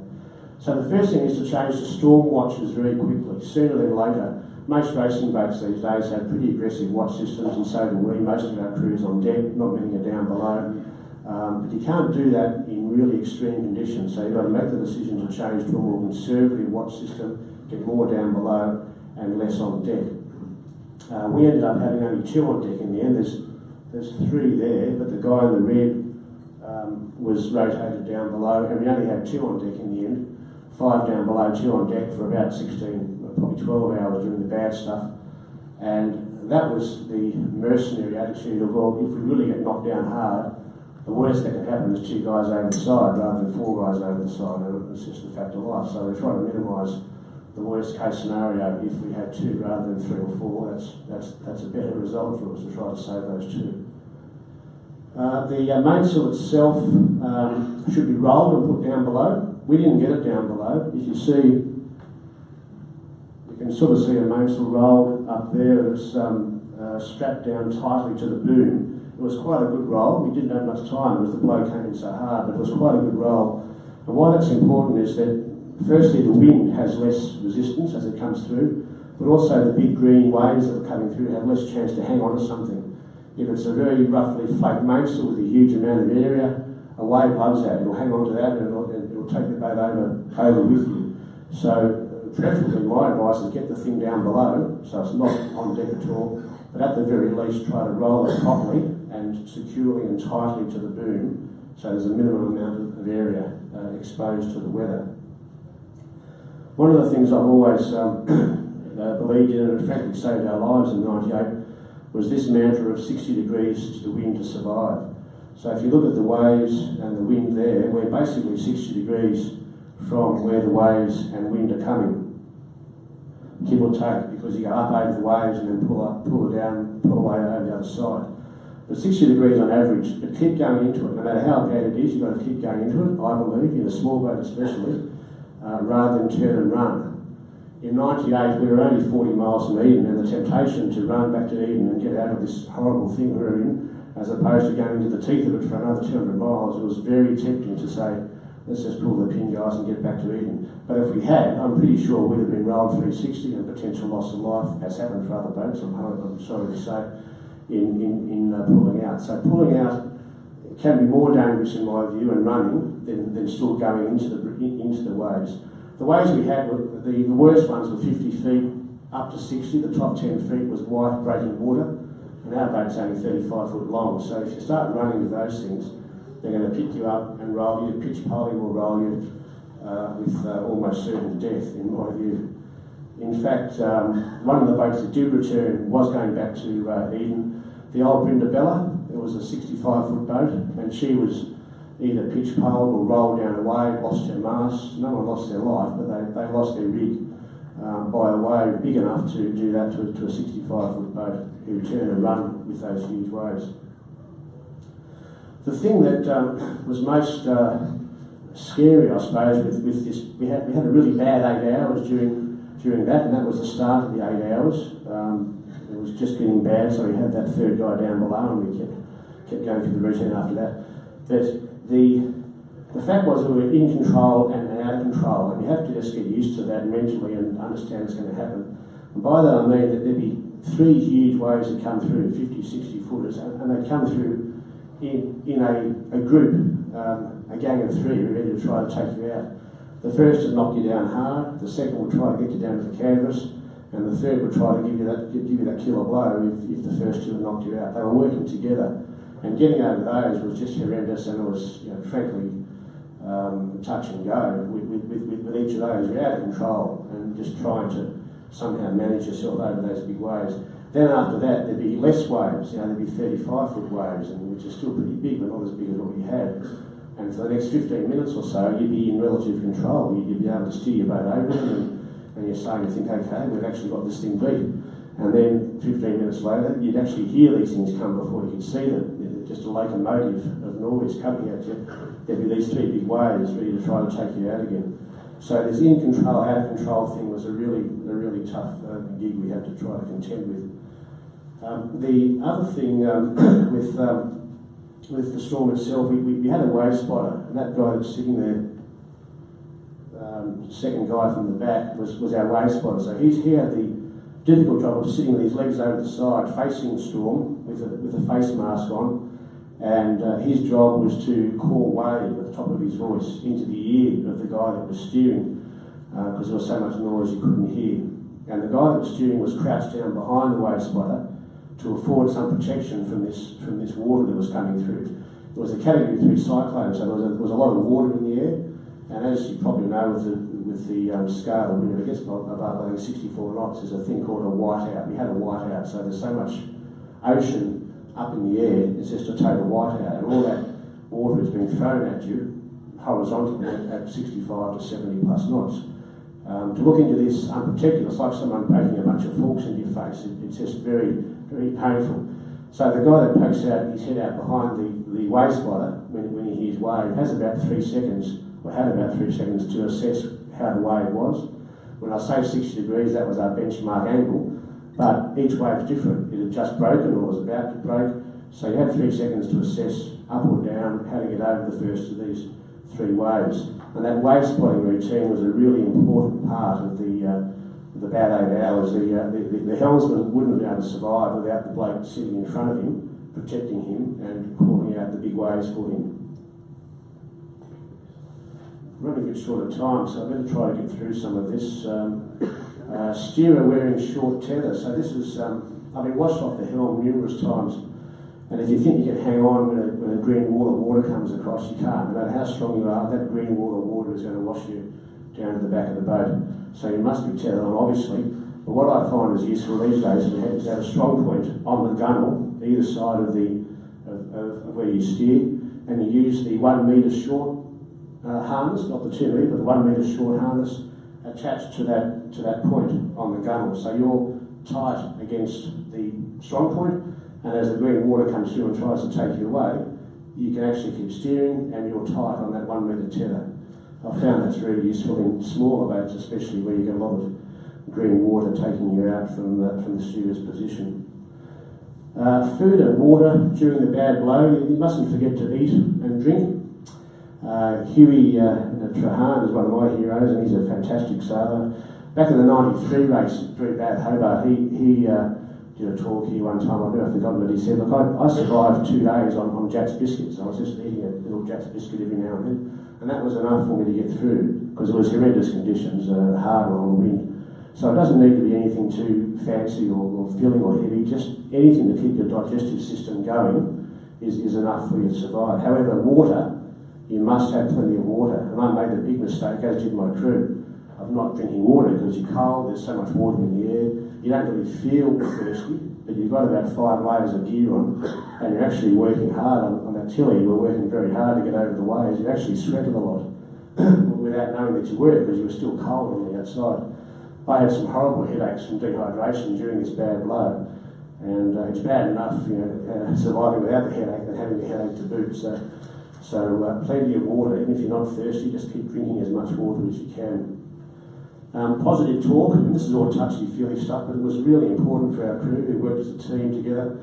So the first thing is to change the storm watches very quickly, sooner than later. most racing boats these days have pretty aggressive watch systems, and so do we. Most of our crew's on deck, not many are down below. But you can't do that in really extreme conditions, so you've got to make the decision to change to a more conservative watch system, get more down below and less on deck. We ended up having only 2 on deck in the end. There's 3 there, but the guy in the red was rotated down below, and we only had 2 on deck in the end. 5 down below, 2 on deck for about 16, probably 12 hours doing the bad stuff. And that was the mercenary attitude of, well, if we really get knocked down hard, the worst that can happen is 2 guys over the side rather than 4 guys over the side. And it's just a fact of life. So we're trying to minimise the worst case scenario. If we had 2 rather than 3 or 4, that's a better result for us to try to save those 2. The mainsail itself should be rolled and put down below. We didn't get it down below. If you see, you can sort of see a mainsail rolled up there. It's strapped down tightly to the boom. It was quite a good roll. We didn't have much time because the blow came in so hard, but it was quite a good roll. And why that's important is that firstly the wind has less resistance as it comes through, but also the big green waves that are coming through have less chance to hang on to something. If it's a very roughly flaked mainsail with a huge amount of area, a wave loves that. It'll hang on to that and it'll take the boat over with you. So preferably my advice is get the thing down below, so it's not on deck at all, but at the very least try to roll it properly and securely and tightly to the boom, so there's a minimum amount of area exposed to the weather. One of the things I've always believed in, and frankly saved our lives in '98, was this mantra of 60 degrees to the wind to survive. So if you look at the waves and the wind there, we're basically 60 degrees from where the waves and wind are coming, give or take, because you go up over the waves and then pull away over the other side. But 60 degrees on average, but keep going into it. No matter how bad it is, you've got to keep going into it, I believe, in a small boat especially, rather than turn and run. In '98, we were only 40 miles from Eden, and the temptation to run back to Eden and get out of this horrible thing we were in, as opposed to going into the teeth of it for another 200 miles, it was very tempting to say, let's just pull the pin, guys, and get back to Eden. But if we had, I'm pretty sure we'd have been rolled 360 and potential loss of life, as happened for other boats, I'm sorry to say, in pulling out. So pulling out can be more dangerous in my view and running than still going into the waves. The waves we had were the worst ones were 50 feet up to 60. The top 10 feet was white breaking water, and our boat's only 35 foot long. So if you start running with those things, they're going to pick you up and roll you. Pitch poly will roll you with almost certain death, in my view. In fact, one of the boats that did return was going back to Eden. The old Brindabella, it was a 65-foot boat, and she was either pitch poled or rolled down a wave, lost her mast. No one lost their life, but they lost their rig by a wave big enough to do that to a 65-foot boat who turned and run with those huge waves. The thing that was most scary, I suppose, with this, we had a really bad 8 hours during that, and that was the start of the 8 hours. It was just getting bad, so we had that third guy down below, and we kept going through the routine after that. But the fact was that we were in control and out of control, and you have to just get used to that mentally and understand it's going to happen. And by that I mean that there'd be 3 huge waves that come through, 50, 60 footers, and they'd come through in a group, a gang of 3 ready to try to take you out. The first would knock you down hard, the second would try to get you down to the canvas, and the third would try to give you that killer blow if the first 2 had knocked you out. They were working together, and getting over those was just horrendous, and it was, frankly, touch and go with each of those. You're out of control and just trying to somehow manage yourself over those big waves. Then after that, there'd be less waves. There'd be 35-foot waves, which are still pretty big, but not as big as what we had. And for the next 15 minutes or so, you'd be in relative control. You'd be able to steer your boat over them, and you're starting to think, okay, we've actually got this thing beat. And then 15 minutes later, you'd actually hear these things come before you could see them. Just a locomotive of noise coming at you. There'd be these 3 big waves ready to try to take you out again. So this in control, out of control thing was a really tough gig we had to try to contend with. The other thing with the storm itself, we had a wave spotter, and that guy that's sitting there, second guy from the back, was our wave spotter. So he had the difficult job of sitting with his legs over the side, facing the storm with a face mask on, and his job was to call wave at the top of his voice into the ear of the guy that was steering, because there was so much noise you couldn't hear. And the guy that was steering was crouched down behind the wave spotter to afford some protection from this water that was coming through. It was a Category 3 cyclone, so there was a lot of water in the air, and as you probably know with the scale of wind, it gets above I think 64 knots, there's a thing called a whiteout. We had a whiteout, so there's so much ocean up in the air, it's just a total whiteout, and all that water is being thrown at you horizontally at 65 to 70 plus knots. To look into this unprotected, it's like someone poking a bunch of forks into your face. It's just very, very painful. So the guy that pokes out his head out behind the wave spotter when he hears wave has about 3 seconds, or had about 3 seconds to assess how the wave was. When I say 60 degrees, that was our benchmark angle, but each wave is different. It had just broken or was about to break, so you had 3 seconds to assess up or down how to get over the first of these 3 waves. And that wave spotting routine was a really important part of the about 8 hours. The helmsman wouldn't be able to survive without the bloke sitting in front of him, protecting him and calling out the big waves for him. I'm running a bit short of time, so I better try to get through some of this. Steerer wearing short tether. So this is, I've been washed off the helm numerous times, and if you think you can hang on when a green wall of water comes across, you can't. No matter how strong you are, that green wall of water is going to wash you down to the back of the boat. So you must be tethered on, obviously. But what I find is useful these days is to have a strong point on the gunnel, either side of where you steer, and you use the 1 metre short harness, not the 2 metre, but the 1 metre short harness attached to that point on the gunnel. So you're tight against the strong point, and as the green water comes through and tries to take you away, you can actually keep steering and you're tight on that 1 metre tether. I found that's very useful in smaller boats, especially where you get a lot of green water taking you out from the steer's position. Food and water during the bad blow, you mustn't forget to eat and drink. Huey Trahan is one of my heroes, and he's a fantastic sailor. Back in the '93 race, very bad Hobart, he did a talk here one time. I've never forgotten what he said. Look, I survived 2 days on Jack's biscuits. I was just eating a little Jack's biscuit every now and then, and that was enough for me to get through, because it was horrendous conditions, hard on the wind. So it doesn't need to be anything too fancy or filling or heavy. Just anything to keep your digestive system going is enough for you to survive. However, water, you must have plenty of water. And I made a big mistake, as did my crew, of not drinking water because you're cold, there's so much water in the air. You don't really feel thirsty, but you've got about 5 layers of gear on, and you're actually working hard on that tilly. You were working very hard to get over the waves. You actually sweated a lot without knowing that you were, because you were still cold on the outside. I had some horrible headaches from dehydration during this bad blow, and it's bad enough, surviving without the headache than having the headache to boot. So plenty of water. Even if you're not thirsty, just keep drinking as much water as you can. Positive talk, and this is all touchy-feely stuff, but it was really important for our crew who worked as a team together.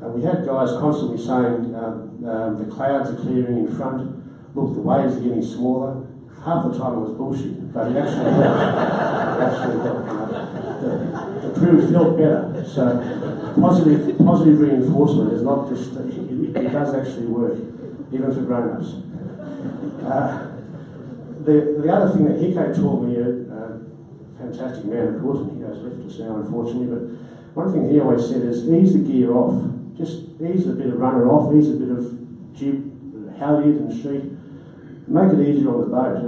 We had guys constantly saying, the clouds are clearing in front, look, the waves are getting smaller. Half the time it was bullshit, but it actually helped. The crew felt better. So positive reinforcement is not just, it does actually work, even for grown-ups. The other thing that Hiko taught me, a fantastic man of course, and he has left us now unfortunately, but one thing he always said is ease the gear off. Just ease a bit of runner off, ease a bit of jib, halyard and sheet. Make it easier on the boat.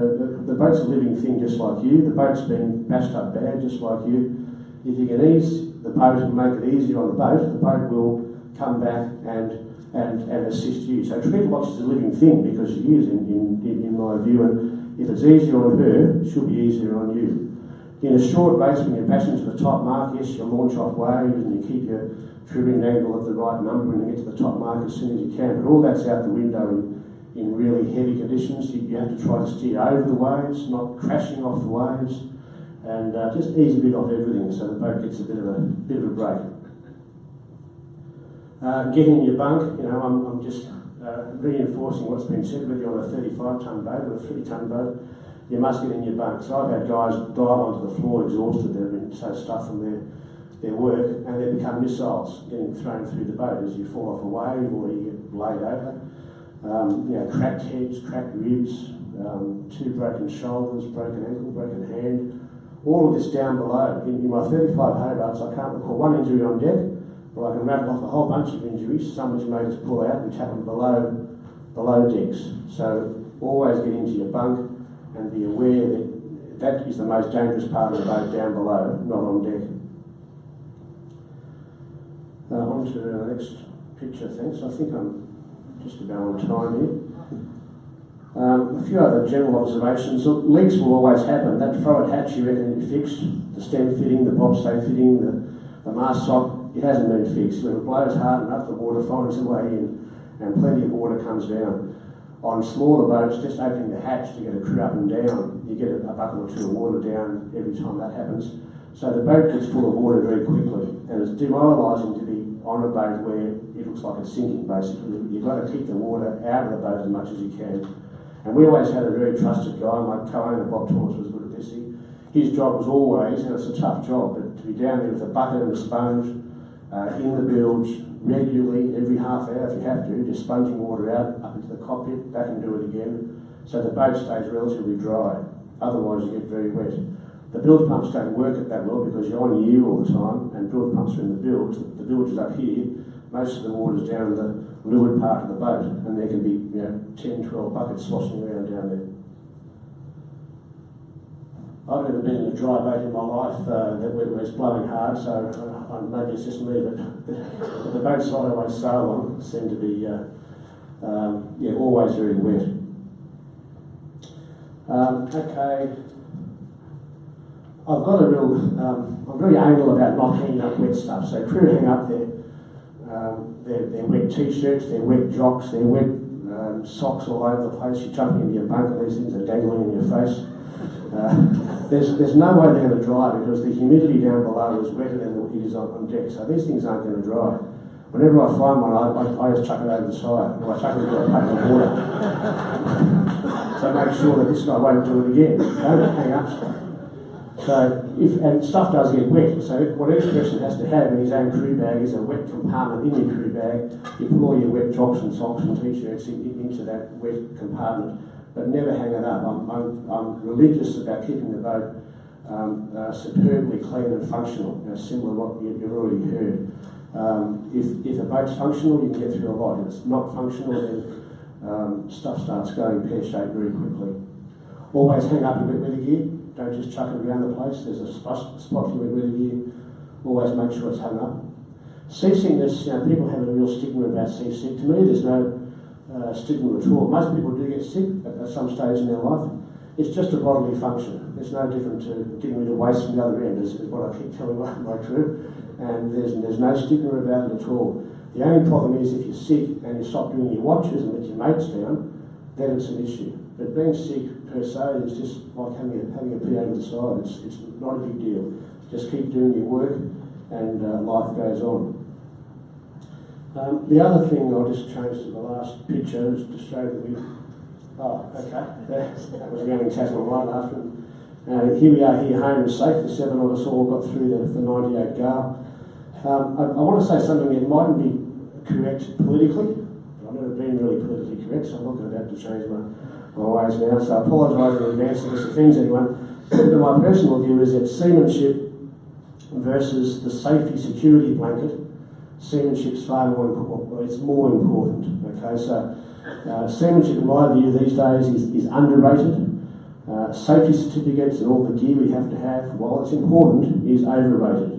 The boat's a living thing just like you. The boat's been bashed up bad just like you. If you can ease the boat and make it easier on the boat will come back and assist you. So treat Watch as a living thing, because she is in my view, and if it's easier on her, it should be easier on you. In a short race, when you're bashing to the top mark, yes, you launch off waves and you keep your trimming angle at the right number and you get to the top mark as soon as you can, but all that's out the window in really heavy conditions. You have to try to steer over the waves, not crashing off the waves, and just ease a bit off everything so the boat gets a bit of a break. Get in your bunk. I'm just reinforcing what's been said. Whether you're on a 35-tonne boat or a 3-tonne boat, you must get in your bunk. So I've had guys dive onto the floor exhausted. They've been so stuffed from their work, and they become missiles getting thrown through the boat as you fall off a wave or you get laid over. Cracked heads, cracked ribs, 2 broken shoulders, broken ankle, broken hand. All of this down below. In my 35 Hobarts, I can't recall one injury on deck, but I can rattle off a whole bunch of injuries, some which made us pull out, which happened below decks. So always get into your bunk and be aware that that is the most dangerous part of the boat, down below, not on deck. On to the next picture, thanks. I think I'm just about on time here. A few other general observations. Look, leaks will always happen. That forward hatch you reckon you fixed, the stem fitting, the bobstay fitting, the mast sock, it hasn't been fixed. When it blows hard enough, the water finds a way in and plenty of water comes down. On smaller boats, just opening the hatch to get a crew up and down, you get a bucket or 2 of water down every time that happens. So the boat gets full of water very quickly, and it's demoralising to be on a boat where it looks like it's sinking, basically. You've got to keep the water out of the boat as much as you can. And we always had a very trusted guy. My co-owner, Bob Thomas, was good at this. His job was always, and it's a tough job, but to be down there with a bucket and a sponge in the bilge regularly, every half hour if you have to, just sponging water out, up into the cockpit, back and do it again, so the boat stays relatively dry. Otherwise you get very wet. The bilge pumps don't work at that well because you're on you all the time, and bilge pumps are in the bilge. The bilge is up here. Most of the water's down in the leeward part of the boat, and there can be 10, 12 buckets sloshing around down there. I've never been in a dry boat in my life where it's blowing hard, so maybe it's just me, but the boats I always sail on seem to be always very wet. Okay. I've got a real, I'm very anal about not hanging up wet stuff. So crew hang up their wet t-shirts, their wet jocks, their wet socks all over the place. You're jumping into your bunk and these things are dangling in your face. There's no way they're going to dry because the humidity down below is wetter than it is on deck. So these things aren't going to dry. Whenever I find one, I just chuck it over the side, or I chuck it into a pail of water. So make sure that this guy won't do it again. Don't hang up stuff. So, and stuff does get wet, so what each person has to have in his own crew bag is a wet compartment in your crew bag. You put all your wet jocks and socks and t-shirts into that wet compartment, but never hang it up. I'm religious about keeping the boat superbly clean and functional, similar to what you've already heard. If a boat's functional, you can get through a lot. If it's not functional, then stuff starts going pear-shaped very quickly. Always hang up your wet weather gear. Don't just chuck it around the place. There's a spot for your wet weather gear. Always make sure it's hung up. Seasickness, people have a real stigma about seasick. To me, there's no stigma at all. Most people do get sick at some stage in their life. It's just a bodily function. It's no different to getting rid of waste from the other end, is what I keep telling my crew. And there's no stigma about it at all. The only problem is if you're sick and you stop doing your watches and let your mates down, then it's an issue. But being sick per se is just like having a pee over the side. It's not a big deal. Just keep doing your work and life goes on. The other thing I'll just change to the last picture is to show that we... Oh, okay. That was around in Tasman right after. Here we are here home and safe. The 7 of us all got through the 98 gale. I want to say something that mightn't be correct politically. I've never been really politically correct, so I'm not going to have to change my ways now. So I apologise in advance if this offends anyone. But my personal view is that seamanship versus the safety security blanket, seamanship's far more important. It's more important. Okay, so seamanship, in my view, these days is underrated. Safety certificates and all the gear we have to have, while it's important, is overrated.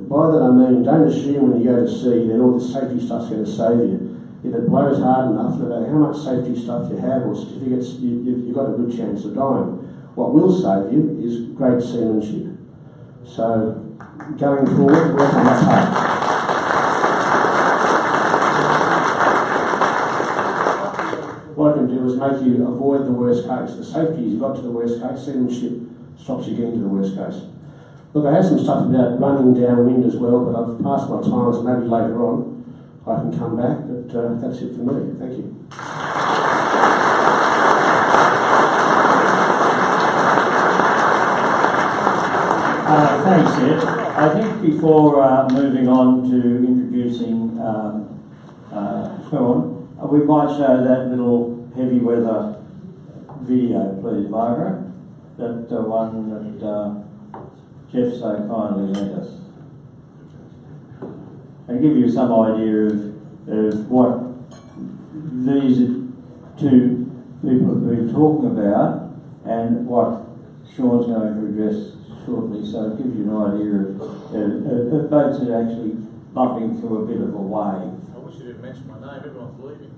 By that I mean, don't assume when you go to sea that all this safety stuff's going to save you. If it blows hard enough, no matter how much safety stuff you have or certificates, you've got a good chance of dying. What will save you is great seamanship. So, going forward, work on that part. What I can do is make you avoid the worst case. The safety is you got to the worst case, seamanship stops you getting to the worst case. Look, I have some stuff about running downwind as well, but I've passed my time, so maybe later on I can come back, but that's it for me. Thank you. Thanks, Ed. I think before moving on to introducing Sean, we might show that little heavy weather video, please, Margaret. That one that Jeff so kindly lent us. And give you some idea of what these two people have been talking about and what Sean's going to address shortly. So it gives you an idea of boats that are actually bumping through a bit of a wave. I wish you didn't mention my name, everyone's leaving.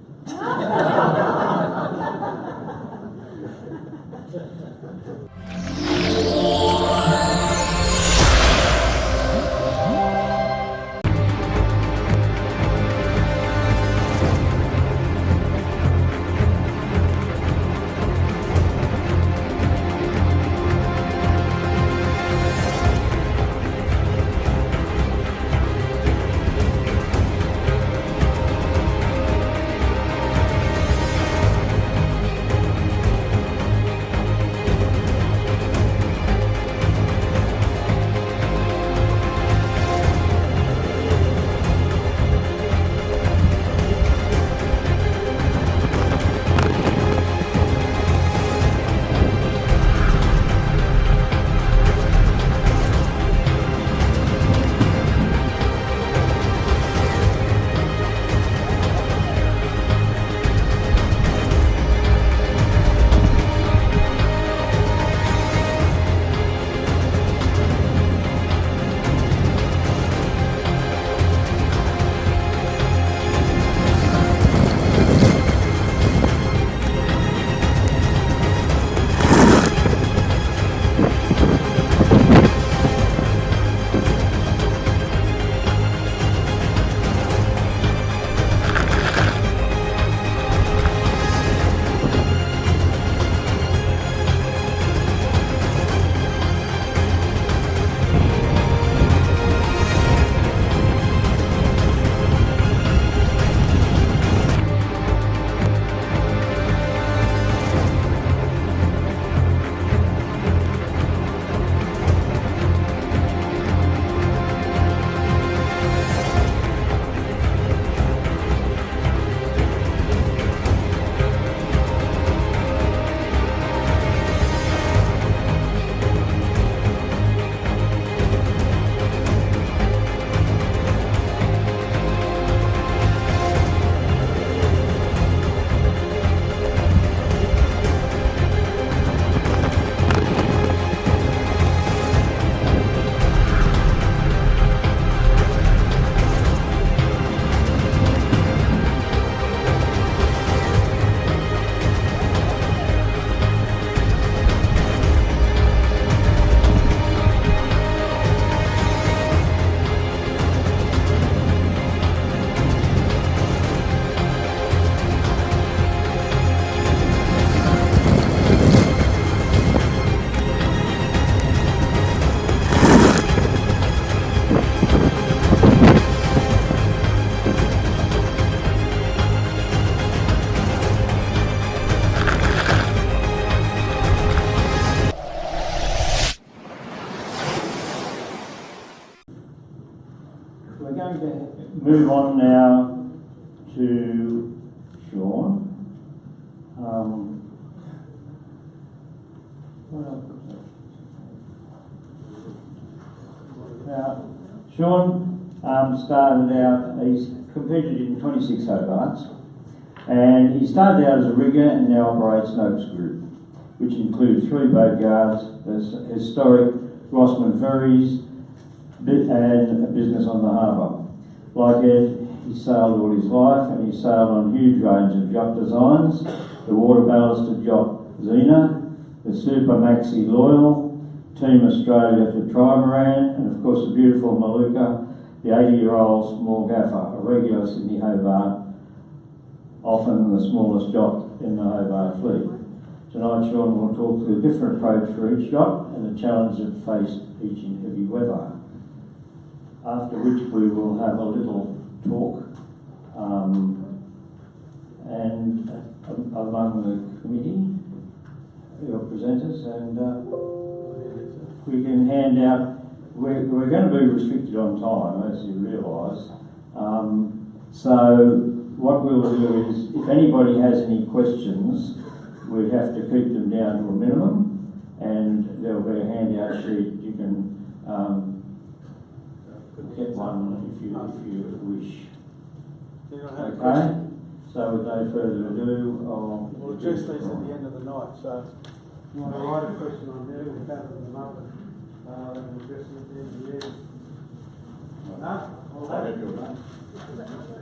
We're going to move on now to Sean. What else? Now, Sean started out, he's competed in 26 Hobarts, and he started out as a rigger and now operates an Oaks Group, which includes 3 boat yards, historic Rossman ferries, and a business on the harbour. Like Ed, he sailed all his life, and he sailed on a huge range of yacht designs: the water ballasted yacht Xena, the Super Maxi Loyal, Team Australia to Trimaran, and of course the beautiful Maluka, the 80-year-old small gaffer, a regular Sydney Hobart, often the smallest yacht in the Hobart fleet. Tonight Sean will talk through a different approach for each yacht and the challenge that faced each in heavy weather. After which we will have a little talk and among the committee, your presenters, and we can hand out we're going to be restricted on time, as you realise. So what we'll do is, if anybody has any questions, we have to keep them down to a minimum, and there'll be a handout sheet. You can get one if you wish. Okay. So with no further ado, We'll address these at the end of the night, so you want to write a question on there, we'll gather them up and address them at the end of the year. No? All right.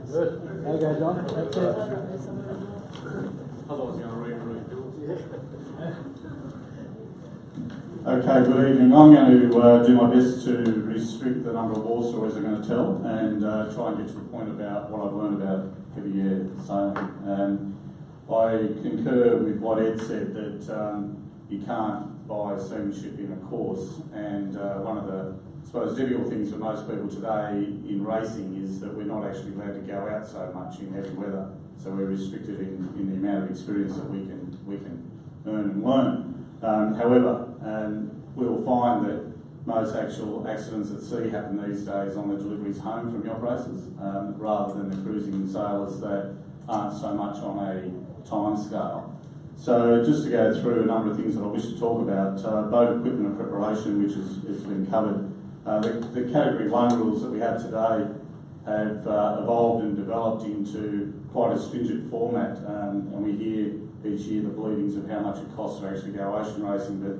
Good. There you go, John. That's it. Otherwise, you're going to read. Okay, good evening. I'm going to do my best to restrict the number of war stories I'm going to tell and try and get to the point about what I've learned about heavy air sailing. I concur with what Ed said that you can't buy seamanship in a course, and one of the, I suppose, difficult things for most people today in racing is that we're not actually allowed to go out so much in heavy weather, so we're restricted in the amount of experience that we can earn and learn. However, we'll find that most actual accidents at sea happen these days on the deliveries home from yacht races, rather than the cruising sailors that aren't so much on a time scale. So just to go through a number of things that I wish to talk about, boat equipment and preparation, which has been covered. The Category 1 rules that we have today have evolved and developed into quite a stringent format, and we hear each year the bleedings of how much it costs to actually go ocean racing, but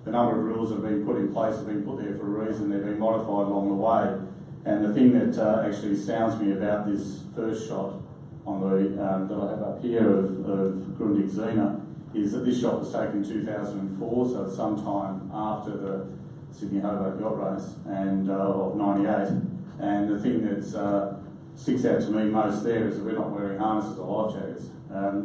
the number of rules that have been put in place have been put there for a reason. They've been modified along the way, and the thing that actually astounds me about this first shot on the that I have up here of Grundig Xena is that this shot was taken in 2004, so it's sometime after the Sydney Hobart yacht race and of '98. And the thing that sticks out to me most there is that we're not wearing harnesses or life jackets,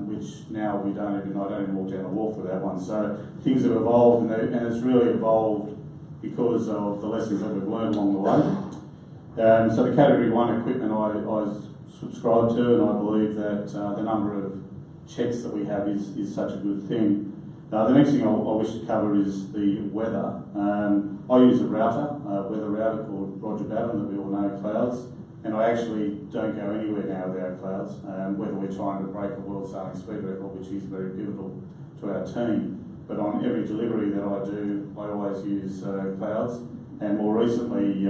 which now I don't even walk down the wharf without one. So things have evolved, and it's really evolved because of the lessons that we've learned along the way. So the Category 1 equipment I subscribe to, and I believe that the number of checks that we have is such a good thing. The next thing I wish to cover is the weather. I use a router, weather router called Roger Batten that we all know, Clouds, and I actually don't go anywhere now without Clouds, whether we're trying to break a world sailing speed record, which is very pivotal to our team. But on every delivery that I do, I always use Clouds. And more recently,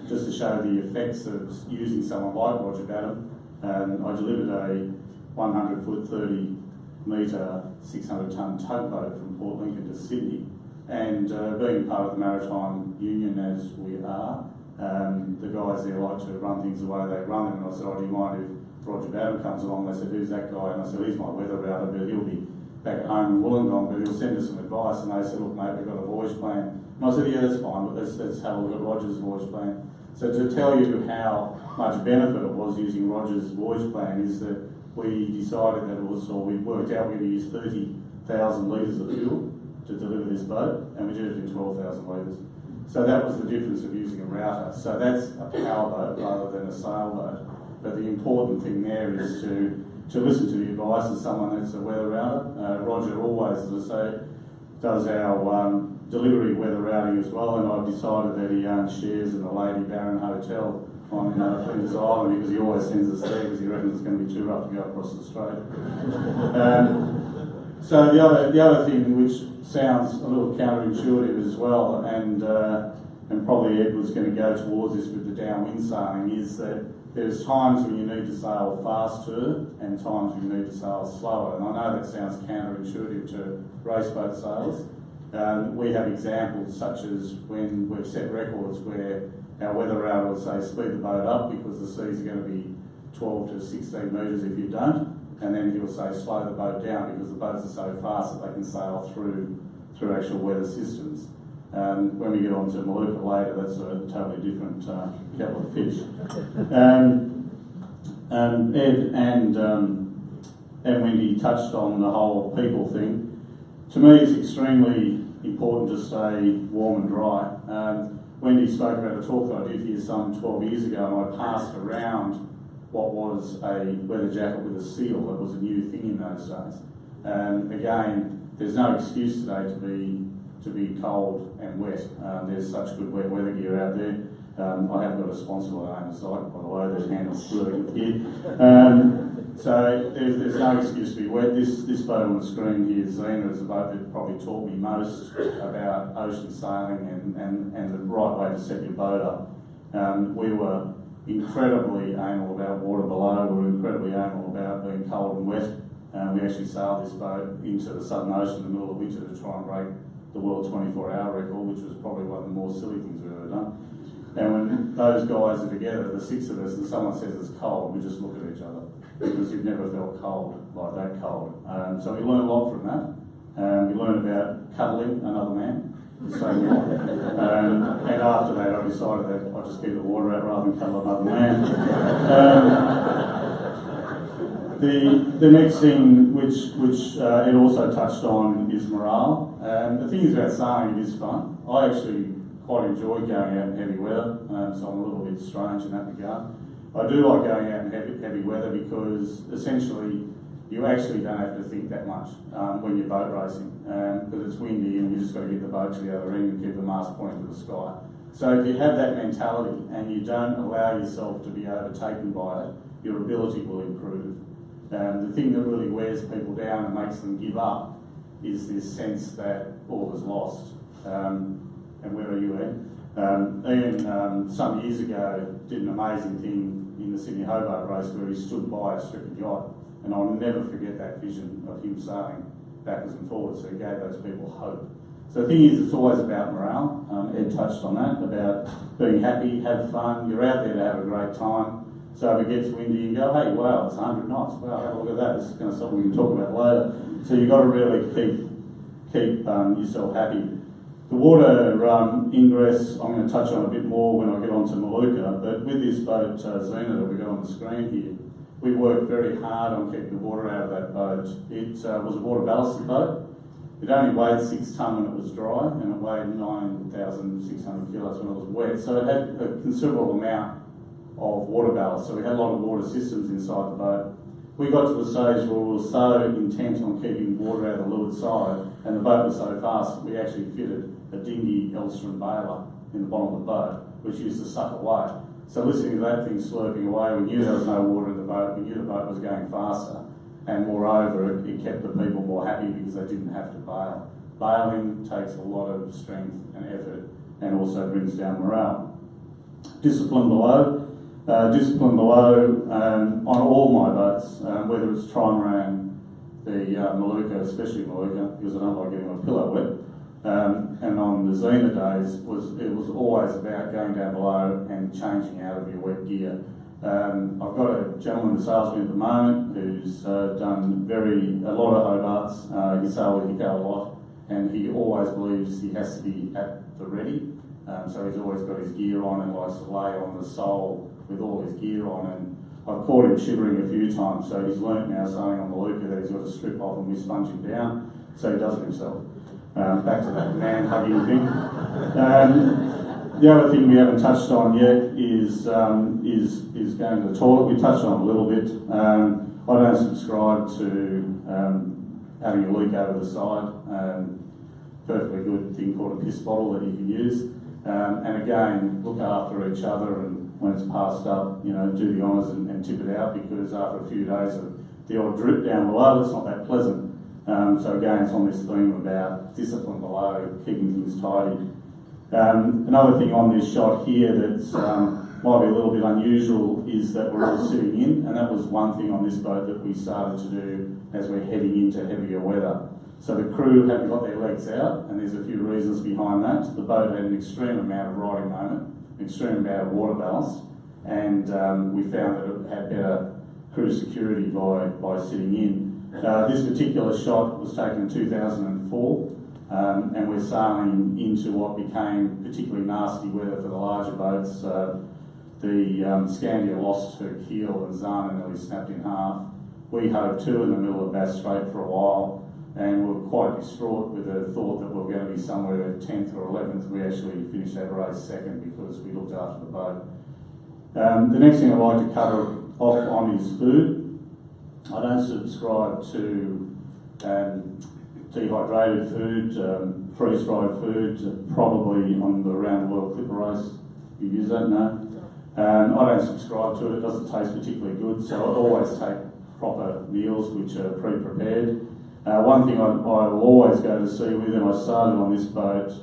just to show the effects of using someone like Roger Batten, I delivered a 100-foot, 30-metre, 600-tonne tugboat from Port Lincoln to Sydney. And being part of the Maritime Union as we are, the guys there like to run things the way they run them. And I said, do you mind if Roger Batten comes along? They said, who's that guy? And I said, he's my weather router, but he'll be back at home in Wollongong, but he'll send us some advice. And they said, look mate, we've got a voyage plan. And I said, yeah, that's fine, but let's have a look at Roger's voyage plan. So to tell you how much benefit it was using Roger's voyage plan is that we decided that we worked out we're going to use 30,000 litres of fuel to deliver this boat, and we did it in 12,000 litres. So that was the difference of using a router. So that's a power boat rather than a sailboat. But the important thing there is to listen to the advice of someone that's a weather router. Roger always, as I say, does our delivery weather routing as well, and I've decided that he owns shares in the Lady Baron Hotel on Flinders Island because he always sends us there because he reckons it's going to be too rough to go across the strait. So the other thing which sounds a little counterintuitive as well, and probably Ed was going to go towards this with the downwind sailing, is that there's times when you need to sail faster and times when you need to sail slower. And I know that sounds counterintuitive to race boat sailors. We have examples such as when we've set records where our weather router will say speed the boat up because the seas are going to be 12 to 16 metres if you don't, and then he'll say slow the boat down because the boats are so fast that they can sail through actual weather systems. When we get on to Maluka later, that's a totally different kettle of fish. Ed and Wendy touched on the whole people thing. To me, it's extremely important to stay warm and dry. Wendy spoke about a talk that I did here some 12 years ago, and I passed around what was a weather jacket with a seal. That was a new thing in those days. Again, there's no excuse today to be cold and wet. There's such good wet weather gear out there. I have got a sponsor by the name of CYCA, by the way, that handles really good gear. So there's no excuse to be wet. This boat on the screen here, Sydne, is the boat that probably taught me most about ocean sailing and the right way to set your boat up. We were incredibly anal about water below. We were incredibly anal about being cold and wet. We actually sailed this boat into the Southern Ocean in the middle of winter to try and break the world 24-hour record, which was probably one of the more silly things we've ever done. And when those guys are together, the six of us, and someone says it's cold, we just look at each other because you've never felt cold like that cold. So we learned a lot from that. We learned about cuddling another man. So and after that, I decided that I'd just keep the water out rather than cuddle another man. The next thing which it also touched on is morale. The thing is about sailing, it is fun. I actually quite enjoy going out in heavy weather, so I'm a little bit strange in that regard. I do like going out in heavy weather because essentially you actually don't have to think that much when you're boat racing because it's windy and you just got to get the boat to the other end and keep the mast pointing to the sky. So if you have that mentality and you don't allow yourself to be overtaken by it, your ability will improve. The thing that really wears people down and makes them give up is this sense that all is lost. And where are you, Ian? Ian, some years ago, did an amazing thing in the Sydney Hobart race where he stood by a stricken yacht, and I'll never forget that vision of him sailing backwards and forwards, so he gave those people hope. So the thing is, it's always about morale. Ed touched on that, about being happy, have fun. You're out there to have a great time. So if it gets windy, you go, hey, wow, it's 100 knots. Wow, have a look at that. This is kind of something we can talk about later. So you've got to really keep yourself happy. The water ingress, I'm going to touch on a bit more when I get onto Maluka, but with this boat, Sydne, that we've got on the screen here, we worked very hard on keeping the water out of that boat. It was a water ballasted boat. It only weighed 6 tonne when it was dry, and it weighed 9,600 kilos when it was wet. So it had a considerable amount of water ballast, so we had a lot of water systems inside the boat. We got to a stage where we were so intent on keeping water out of the leeward side, and the boat was so fast that we actually fitted a dinghy Elstrom baler in the bottom of the boat, which used to suck away. So listening to that thing slurping away, we knew there was no water in the boat, we knew the boat was going faster, and moreover, it kept the people more happy because they didn't have to bail. Bailing takes a lot of strength and effort, and also brings down morale. Discipline below on all my boats, whether it's trimaran, the Maluka, especially Maluka, because I don't like getting my pillow wet, and on the Sydne days, it was always about going down below and changing out of your wet gear. I've got a gentleman who sails me at the moment who's done a lot of Hobarts. He sailed with Hiko a lot, and he always believes he has to be at the ready. So he's always got his gear on and likes to lay on the sole with all his gear on, and I've caught him shivering a few times, so he's learnt now sailing on Maluka that he's got to strip off and we sponge him down, so he does it himself. Back to that man hugging thing. The other thing we haven't touched on yet is going to the toilet. We touched on it a little bit. I don't subscribe to having a leak over the side. Perfectly good thing called a piss bottle that you can use. And again, look after each other, and when it's passed up, do the honours and tip it out, because after a few days of the old drip down below, it's not that pleasant. So again, it's on this theme about discipline below, keeping things tidy. Another thing on this shot here that's might be a little bit unusual is that we're all sitting in, and that was one thing on this boat that we started to do as we're heading into heavier weather. So the crew haven't got their legs out, and there's a few reasons behind that. The boat had an extreme amount of riding moment, an extreme amount of water ballast, and we found that it had better crew security by sitting in. This particular shot was taken in 2004, and we're sailing into what became particularly nasty weather for the larger boats. The Scandia lost her keel and Zana nearly snapped in half. We hove to in the middle of Bass Strait for a while, and we were quite distraught with the thought that we were going to be somewhere 10th or 11th. We actually finished that race second because we looked after the boat. The next thing I'd like to cover off on is food. I don't subscribe to dehydrated food, freeze-dried food, probably on the Around the World Clipper race. You use that? No? I don't subscribe to it. It doesn't taste particularly good, so I always take proper meals which are pre-prepared. One thing I will always go to sea with, and I started on this boat,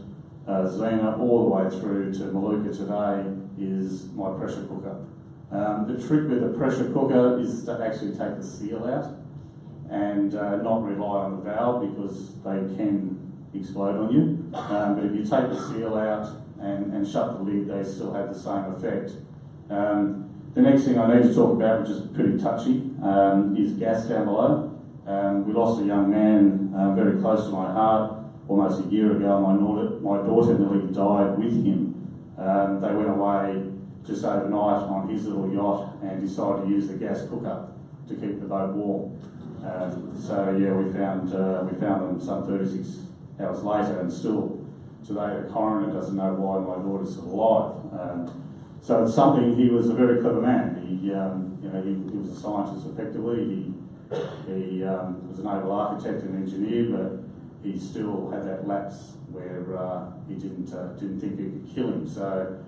Xena, all the way through to Maluka today, is my pressure cooker. The trick with a pressure cooker is to actually take the seal out and not rely on the valve, because they can explode on you. But if you take the seal out and shut the lid, they still have the same effect. The next thing I need to talk about, which is pretty touchy, is gas down below. We lost a young man very close to my heart almost a year ago. My daughter nearly died with him. They went away just overnight on his little yacht and decided to use the gas cooker to keep the boat warm. So yeah, we found them some 36 hours later, and still today the coroner doesn't know why my daughter's still alive. So it's something. He was a very clever man. He was a scientist effectively. He was a naval architect and engineer, but he still had that lapse where he didn't think it could kill him. So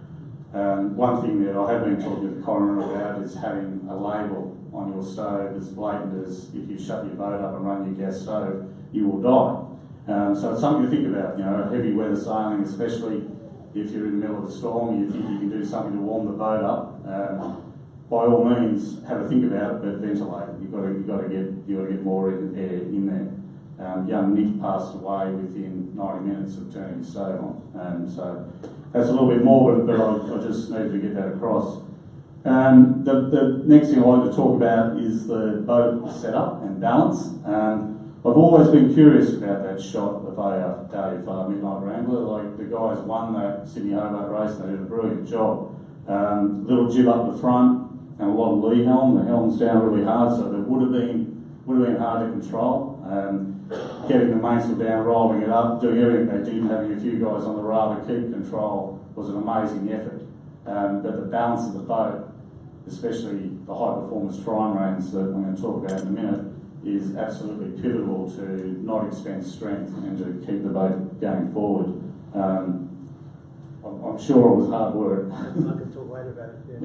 one thing that I have been talking to the coroner about is having a label on your stove as blatant as if you shut your boat up and run your gas stove, you will die. So it's something to think about. Heavy weather sailing, especially if you're in the middle of a storm, you think you can do something to warm the boat up. By all means, have a think about it, but ventilate. You've got to get more air in there. Young Nick passed away within 90 minutes of turning the stove on. So that's a little bit morbid, but I just needed to get that across. The next thing I'd like to talk about is the boat setup and balance. I've always been curious about that shot of a day Midnight Rambler. Like, the guys won that Sydney Hobart race, they did a brilliant job. Little jib up the front and a lot of lee helm. The helm's down really hard, so it would have been hard to control. Getting the mainsail down, rolling it up, doing everything they did, having a few guys on the rail to keep control was an amazing effort. But the balance of the boat, especially the high performance trimarans that I'm going to talk about in a minute, is absolutely pivotal to not expend strength and to keep the boat going forward. I'm sure it was hard work. I can talk later about it.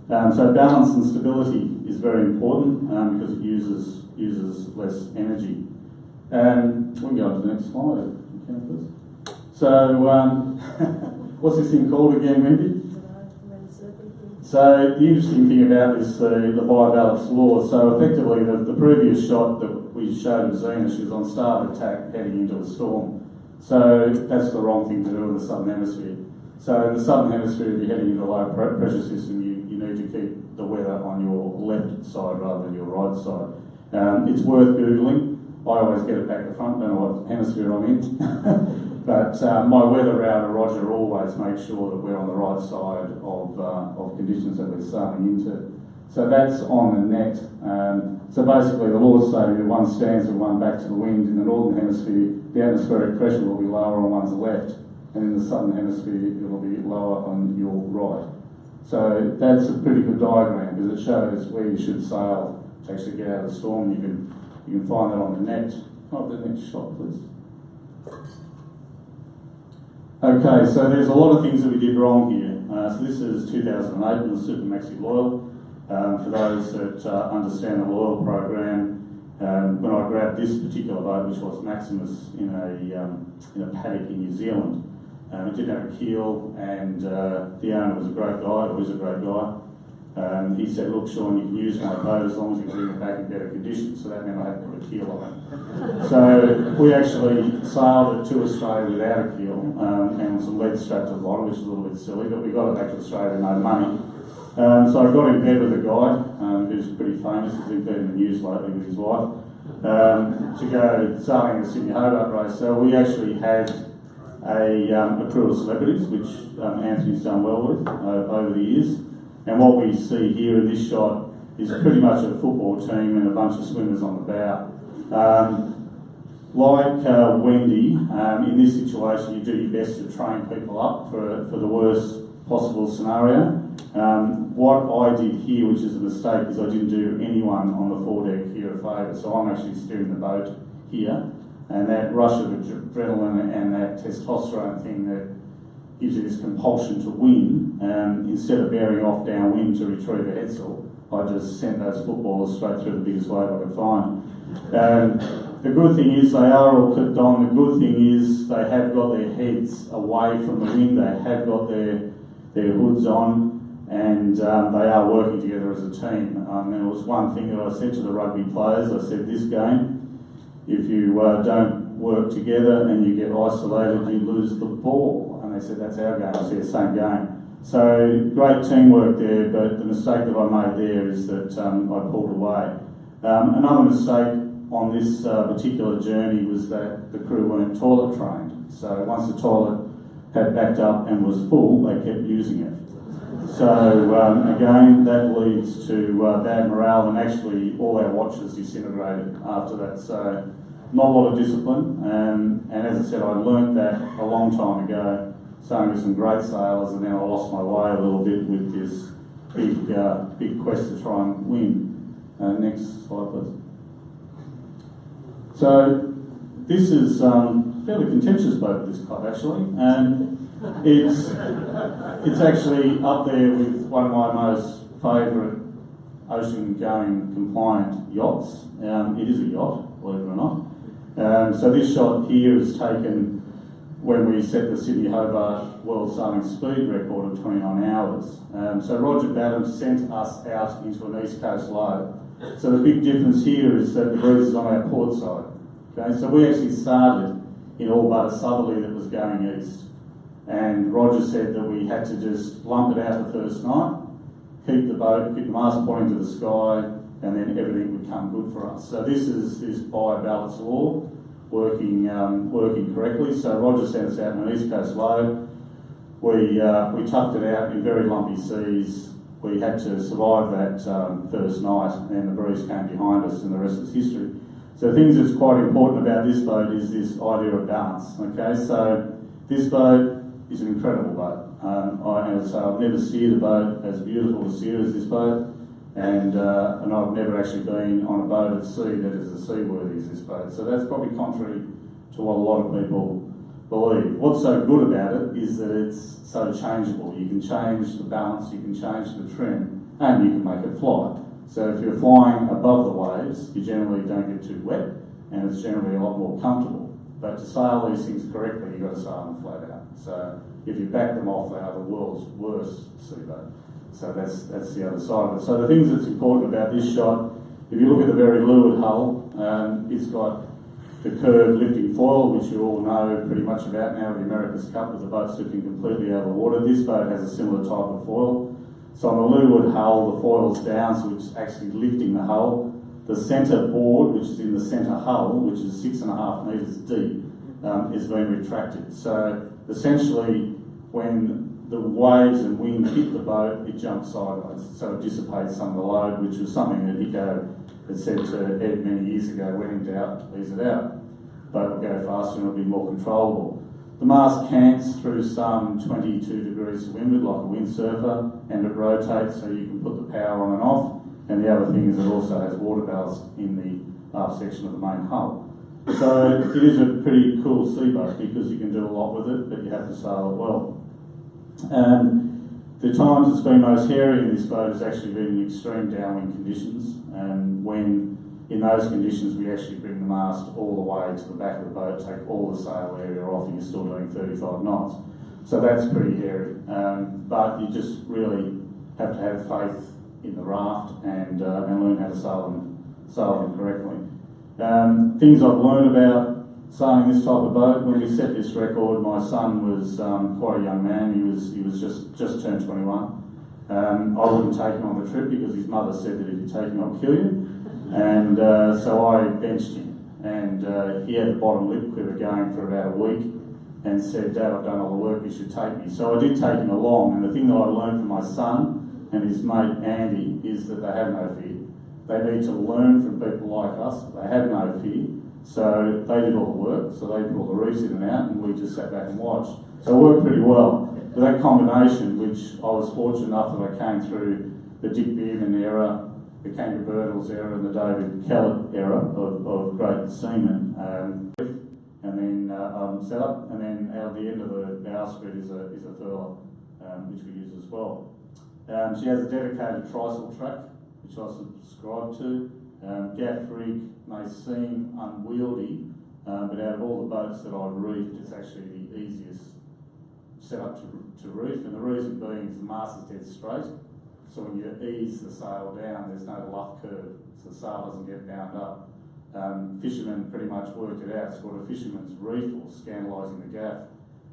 Yeah. So balance and stability is very important because it uses less energy. We can go on to the next slide, if you can, please. So, what's this thing called again, Wendy? So the interesting thing about this, the biobalance law, so effectively the previous shot that we showed of Xena, she was on starboard tack heading into a storm. So that's the wrong thing to do in the southern hemisphere. So in the southern hemisphere, if you're heading into a low pressure system, you need to keep the weather on your left side rather than your right side. It's worth Googling. I always get it back to front, don't know what hemisphere I'm in. But my weather router, Roger, always makes sure that we're on the right side of conditions that we're sailing into. So that's on the net. So basically the law's saying that one stands with one back to the wind. In the northern hemisphere, the atmospheric pressure will be lower on one's left, and in the southern hemisphere, it will be lower on your right. So that's a pretty good diagram because it shows where you should sail to actually get out of the storm. You can find that on the net. Oh, the next shot, please. Okay, so there's a lot of things that we did wrong here. So this is 2008 in the Super Maxi Loyal. For those that understand the Loyal program, when I grabbed this particular boat, which was Maximus, in a paddock in New Zealand, it didn't have a keel, and the owner was a great guy, or is a great guy. He said, look, Sean, you can use my boat as long as you bring it back in better condition. So that meant I had to put a keel on it. So we actually sailed it to Australia without a keel and some lead strapped to the bottom, which is a little bit silly, but we got it back to Australia with no money. So I got in bed with a guy who's pretty famous. He's been in the news lately with his wife to go sailing the Sydney Hobart race. So we actually had a crew of celebrities, which Anthony's done well with over the years. And what we see here in this shot is pretty much a football team and a bunch of swimmers on the bow. Like Wendy, in this situation, you do your best to train people up for the worst possible scenario. What I did here, which is a mistake, is I didn't do anyone on the foredeck here a favour. So I'm actually steering the boat here. And that rush of adrenaline and that testosterone thing that gives you this compulsion to win, instead of bearing off downwind to retrieve a head saw, I just sent those footballers straight through the biggest wave I could find. The good thing is they are all clipped on. The good thing is they have got their heads away from the wind. They have got their hoods on, and they are working together as a team. There was one thing that I said to the rugby players. I said, this game, if you don't work together and you get isolated, you lose the ball. And they said, that's our game. I said, same game. So great teamwork there, but the mistake that I made there is that I pulled away. Another mistake on this particular journey was that the crew weren't toilet trained. So once the toilet had backed up and was full, they kept using it. So again, that leads to bad morale, and actually all our watches disintegrated after that. So not a lot of discipline, and as I said, I learnt that a long time ago, sailing with some great sailors, and then I lost my way a little bit with this big quest to try and win. Next slide, please. So this is a fairly contentious boat, this club actually, and it's actually up there with one of my most favourite ocean-going compliant yachts. It is a yacht, believe it or not. So this shot here is taken when we set the Sydney Hobart World Sailing Speed record of 29 hours. So Roger Badham sent us out into an East Coast low. So the big difference here is that the breeze is on our port side. Okay, so we actually started in all but a southerly that was going east. And Roger said that we had to just lump it out the first night, keep the mast pointing to the sky, and then everything would come good for us. So this is this bi-balance law working correctly. So Roger sent us out in an East Coast low. We tucked it out in very lumpy seas. We had to survive that first night, and the breeze came behind us, and the rest is history. So things that's quite important about this boat is this idea of balance. Okay, so this boat is an incredible boat. I've never steered a boat as beautiful to steer as this boat, and I've never actually been on a boat at sea that is as seaworthy as this boat. So that's probably contrary to what a lot of people believe. What's so good about it is that it's so changeable. You can change the balance, you can change the trim, and you can make it fly. So if you're flying above the waves, you generally don't get too wet, and it's generally a lot more comfortable. But to sail these things correctly, you've got to sail them flat out. So if you back them off, they are the world's worst seaboat. So that's the other side of it. So the things that's important about this shot, if you look at the very leeward hull, it's got the curved lifting foil, which you all know pretty much about now with the America's Cup, with the boat slipping completely out of the water. This boat has a similar type of foil. So on the leeward hull, the foil's down, so it's actually lifting the hull. The centre board, which is in the centre hull, which is 6.5 metres deep, is being retracted. So essentially, when the waves and wind hit the boat, it jumps sideways. So it dissipates some of the load, which was something that Hiko had said to Ed many years ago, when in doubt, ease it out. Boat will go faster and it'll be more controllable. The mast cants through some 22 degrees to windward like a windsurfer, and it rotates so you can put the power on and off. And the other thing is it also has water ballast in the aft section of the main hull. So it is a pretty cool seaboat because you can do a lot with it, but you have to sail it well. The times it's been most hairy in this boat has actually been in extreme downwind conditions, and when in those conditions we actually bring the mast all the way to the back of the boat, take all the sail area off, and you're still doing 35 knots. So that's pretty hairy, but you just really have to have faith in the raft and learn how to sail them correctly. Things I've learned about sailing this type of boat, when we set this record, my son was quite a young man. He was just turned 21. I wouldn't take him on the trip because his mother said that if you take him, I'll kill you. And so I benched him, and he had the bottom lip quiver going for about a week, and said, "Dad, I've done all the work, you should take me." So I did take him along, and the thing that I learned from my son and his mate Andy is that they have no fear. They need to learn from people like us. They have no fear. So they did all the work, so they put all the reefs in and out, and we just sat back and watched. So it worked pretty well. But that combination, which I was fortunate enough that I came through the Dick Beerman era, the Kangaroo Birtles era and the David Kellett era of great seamen. And then set up, and then out the end of the bowsprit is a furler, which we use as well. She has a dedicated trysail track, which I subscribe to. Gaff rig may seem unwieldy, but out of all the boats that I've reefed, it's actually the easiest setup to reef, and the reason being is the mast is dead straight, so when you ease the sail down, there's no luff curve, so the sail doesn't get bound up. Fishermen pretty much worked it out. It's called a fisherman's reef, or scandalising the gaff,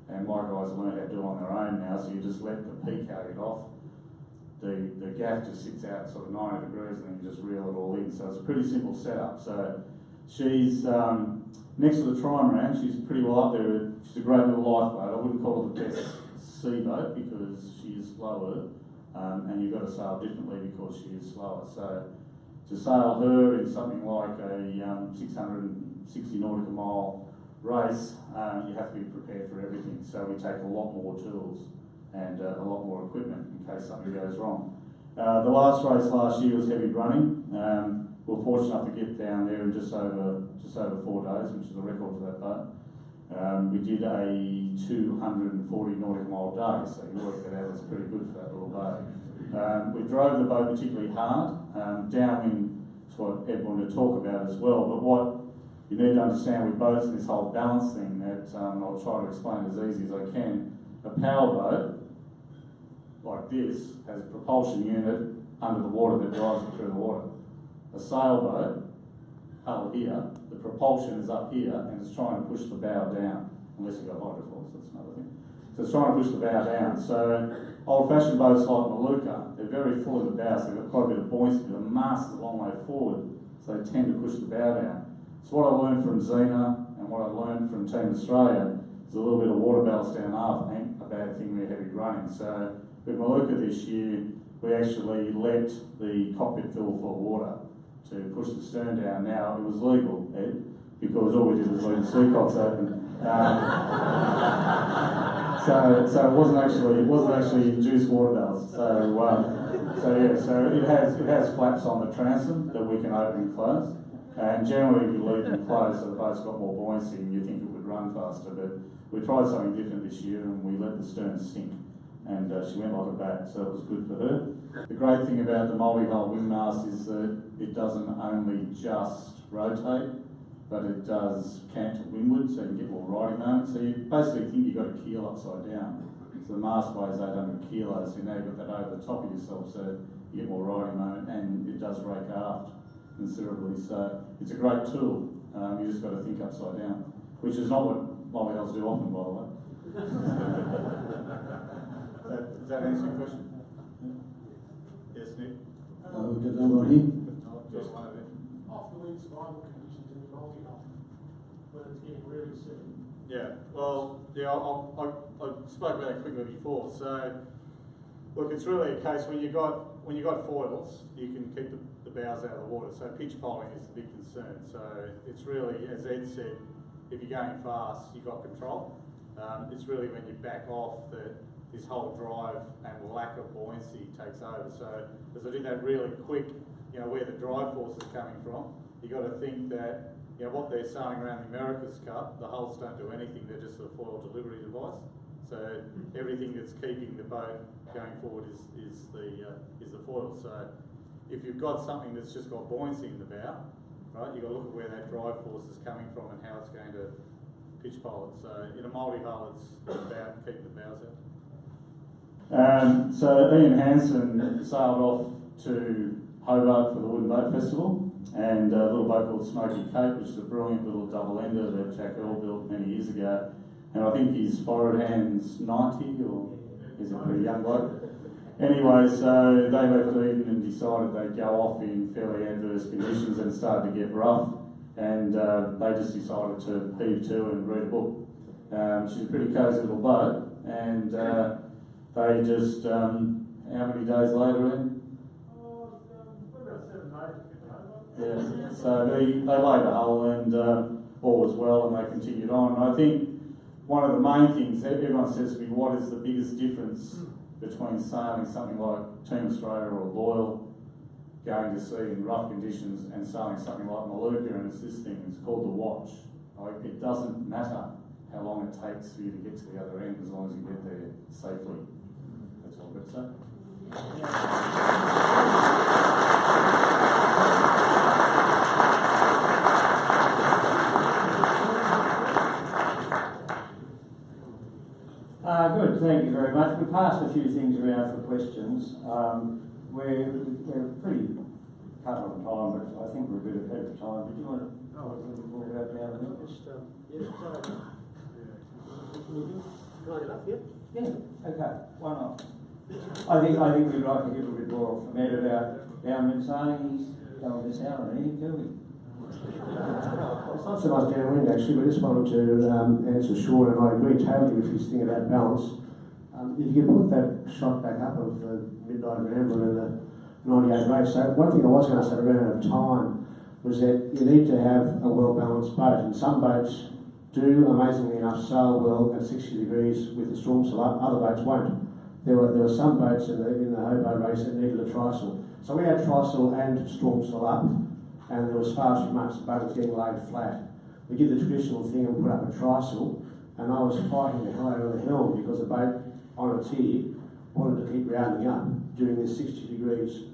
and my guys learn how to do it on their own now, so you just let the peak get off. The gaff just sits out sort of 90 degrees and then you just reel it all in. So it's a pretty simple setup. So she's next to the trimaran, she's pretty well up there. She's a great little lifeboat. I wouldn't call her the best sea boat because she is slower, and you've got to sail differently because she is slower. So to sail her in something like a 660 nautical mile race, you have to be prepared for everything. So we take a lot more tools and a lot more equipment in case something goes wrong. The last race last year was heavy running. We were fortunate enough to get down there in just over 4 days, which is a record for that boat. We did a 240 nautical mile day, so you work that out, it's pretty good for that little boat. We drove the boat particularly hard. Downwind is what Ed wanted to talk about as well, but what you need to understand with boats and this whole balance thing that I'll try to explain as easy as I can. A power boat like this has a propulsion unit under the water that drives it through the water. A sailboat, hull here, the propulsion is up here and it's trying to push the bow down, unless you've got hydrofoils, that's another thing. So it's trying to push the bow down. So old-fashioned boats like Maluka, they're very full in the bow, so they've got quite a bit of buoyancy. The mast is a long way forward, so they tend to push the bow down. So what I learned from Xena and what I learned from Team Australia is a little bit of water ballast down aft ain't a bad thing when you're heavy running. So with Maluka this year, we actually let the cockpit fill full of water to push the stern down. Now, it was legal, Ed, because all we did was leave the sea cocks open. So it wasn't actually induced water ballast. So it has flaps on the transom that we can open and close. And generally we leave them closed so the boat's got more buoyancy and you think it would run faster. But we tried something different this year and we let the stern sink. And she went like a bat, so it was good for her. The great thing about the multi-hull wing mast is that it doesn't only just rotate, but it does cant to windward, so you can get more riding moment. So you basically think you've got a keel upside down. So the mast weighs 800 kilos, so now you've got that over the top of yourself, so you get more riding moment, and it does rake aft considerably. So it's a great tool. You just got to think upside down, which is not what multi-hulls do often, by the way. Does that answer your question? Yes, Nick? We've got another one here. Just one of them. Off the wind survival conditions in the multi-hull, when it's getting really sick. Yeah, well, yeah, I spoke about it quickly before. So, look, it's really a case when you got foils, you can keep the bows out of the water. So pitch poling is the big concern. So it's really, as Ed said, if you're going fast, you've got control. It's really when you back off that this whole drive and lack of buoyancy takes over. So as I did that really quick, where the drive force is coming from, you got to think that, what they're sailing around the America's Cup, the hulls don't do anything, they're just a foil delivery device. So everything that's keeping the boat going forward is the foil. So if you've got something that's just got buoyancy in the bow, right, you've got to look at where that drive force is coming from and how it's going to pitch pole it. So in a multi-hull, it's about keeping the bows out. So Ian Hansen sailed off to Hobart for the Wooden Boat Festival, and a little boat called Smoky Cape, which is a brilliant little double-ender that Jack Earl built many years ago. And I think his forward hand's 90, or is a pretty young bloke. Anyway, so they left Eden and decided they'd go off in fairly adverse conditions, and it started to get rough, and they just decided to heave to and read a book. She's a pretty cosy little boat, and they just, how many days later in? About 7 days. Yeah, so they laid a hull and all was well, and they continued on. And I think one of the main things, everyone says to me, what is the biggest difference between sailing something like Team Australia or Loyal going to sea in rough conditions and sailing something like Maluka, and it's this thing, it's called the watch. Like, it doesn't matter how long it takes for you to get to the other end as long as you get there safely. That's all I've got to say. Good, thank you very much. We passed a few things around for questions. We're pretty cut on time, but I think we're a bit ahead of time. Did you want to talk a little bit more about now? Can I get up here? Yeah, okay, why not? I think we'd like to hear a little bit more from Ed about downwind sailing. He's going this out on anything, do we? It's not so much downwind actually, we just wanted to answer Sean, and I agree totally with his thing about balance. If you could put that shot back up of the Midnight Rambler and the 98 race. So one thing I was going to say around out of time was that you need to have a well-balanced boat, and some boats do amazingly enough sail well at 60 degrees with the storm sail up, other boats won't. There were some boats in the Hobart race that needed a trysail. So we had trysail and storm sail up, and there was far too much, the boat was getting laid flat. We did the traditional thing and put up a trysail, and I was fighting the hell out of the helm because the boat on its ear wanted to keep rounding up during this 60 degrees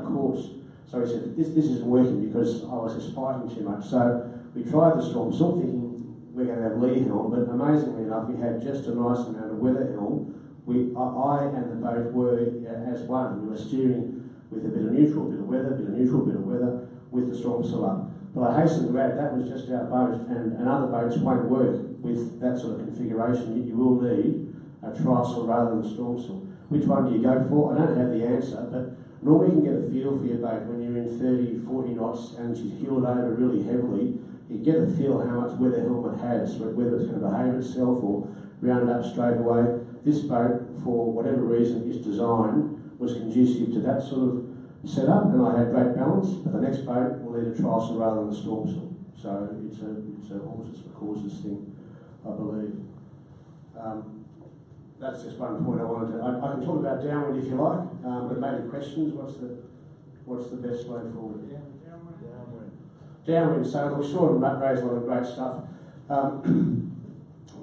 course. So he said, this isn't working because I was just fighting too much. So we tried the storm sail thinking we're going to have lee helm, but amazingly enough we had just a nice amount of weather helm. I and the boat were as one. We were steering with a bit of neutral, bit of weather, bit of neutral, bit of weather, with the storm sail up. But I hasten to add, that was just our boat, and other boats won't work with that sort of configuration. You will need a trysail rather than a storm sail. Which one do you go for? I don't have the answer, but normally you can get a feel for your boat when you're in 30, 40 knots and she's heeled over really heavily. You get a feel how much weather helm it has, whether it's going to behave itself or round up straight away. This boat, for whatever reason it's designed, was conducive to that sort of setup, and I had great balance, but the next boat will need a trysail rather than a storm sail. So it's a horses for courses thing, I believe. That's just one point I wanted to. I can talk about downwind if you like, but maybe questions. What's the best way forward? Downwind. So we're sure and raised a lot of great stuff.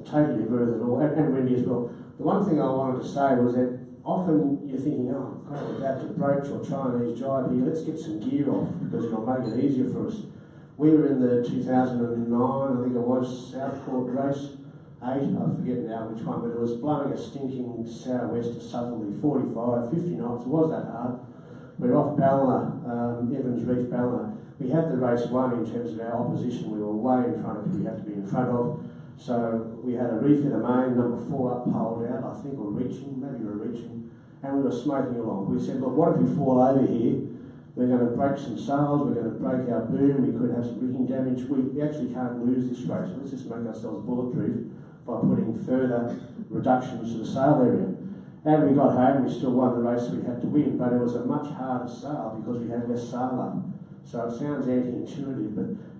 Totally agree with it all, and Wendy as well. The one thing I wanted to say was that often you're thinking, oh, God, we're about to broach or Chinese jibe here, let's get some gear off because it'll make it easier for us. We were in the 2009, I think it was, Southport race 8, I forget now which one, but it was blowing a stinking southwest to southerly, 45, 50 knots, it was that hard. We were off Ballina, Evans Reef Ballina. We had the race won in terms of our opposition, we were way in front of who we had to be in front of. So we had a reef in the main, number 4 up, poled out, I think, or reaching, maybe we were reaching, and we were smoking along. We said, look, what if we fall over here? We're going to break some sails, we're going to break our boom, we could have some rigging damage. We actually can't lose this race. Let's just make ourselves bulletproof by putting further reductions to the sail area. And we got home, we still won the race we had to win, but it was a much harder sail because we had less sail up. So it sounds anti-intuitive,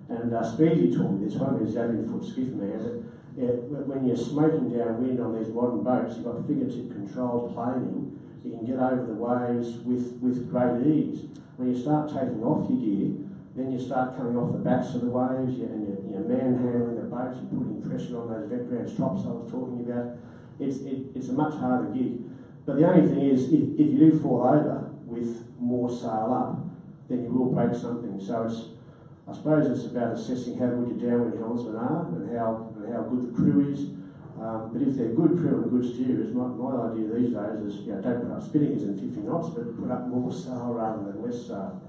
and Speedy taught me this one, who's 18-foot skiff man, that when you're smoking downwind on these modern boats, you've got fingertip controlled planing, you can get over the waves with great ease. When you start taking off your gear, then you start coming off the backs of the waves, and you're manhandling the boats, you're putting pressure on those vector strops I was talking about. It's a much harder gig. But the only thing is, if you do fall over with more sail up, then you will break something. So I suppose it's about assessing how good your downwind helmsmen are and how good the crew is. But if they're good crew and good steerers, my idea these days is, don't put up spinnakers in 50 knots, but put up more sail rather than less sail.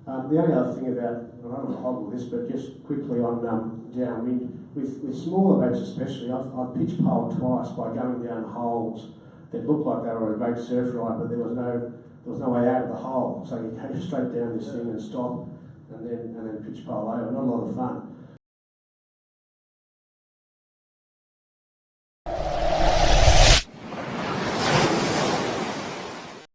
The only other thing about, I don't want to hobble this, but just quickly on downwind, with smaller boats especially, I've pitch poled twice by going down holes that looked like they were a great surf ride, but there was no way out of the hole. So you go straight down this thing and stop, and then pitch pole over. Not a lot of fun.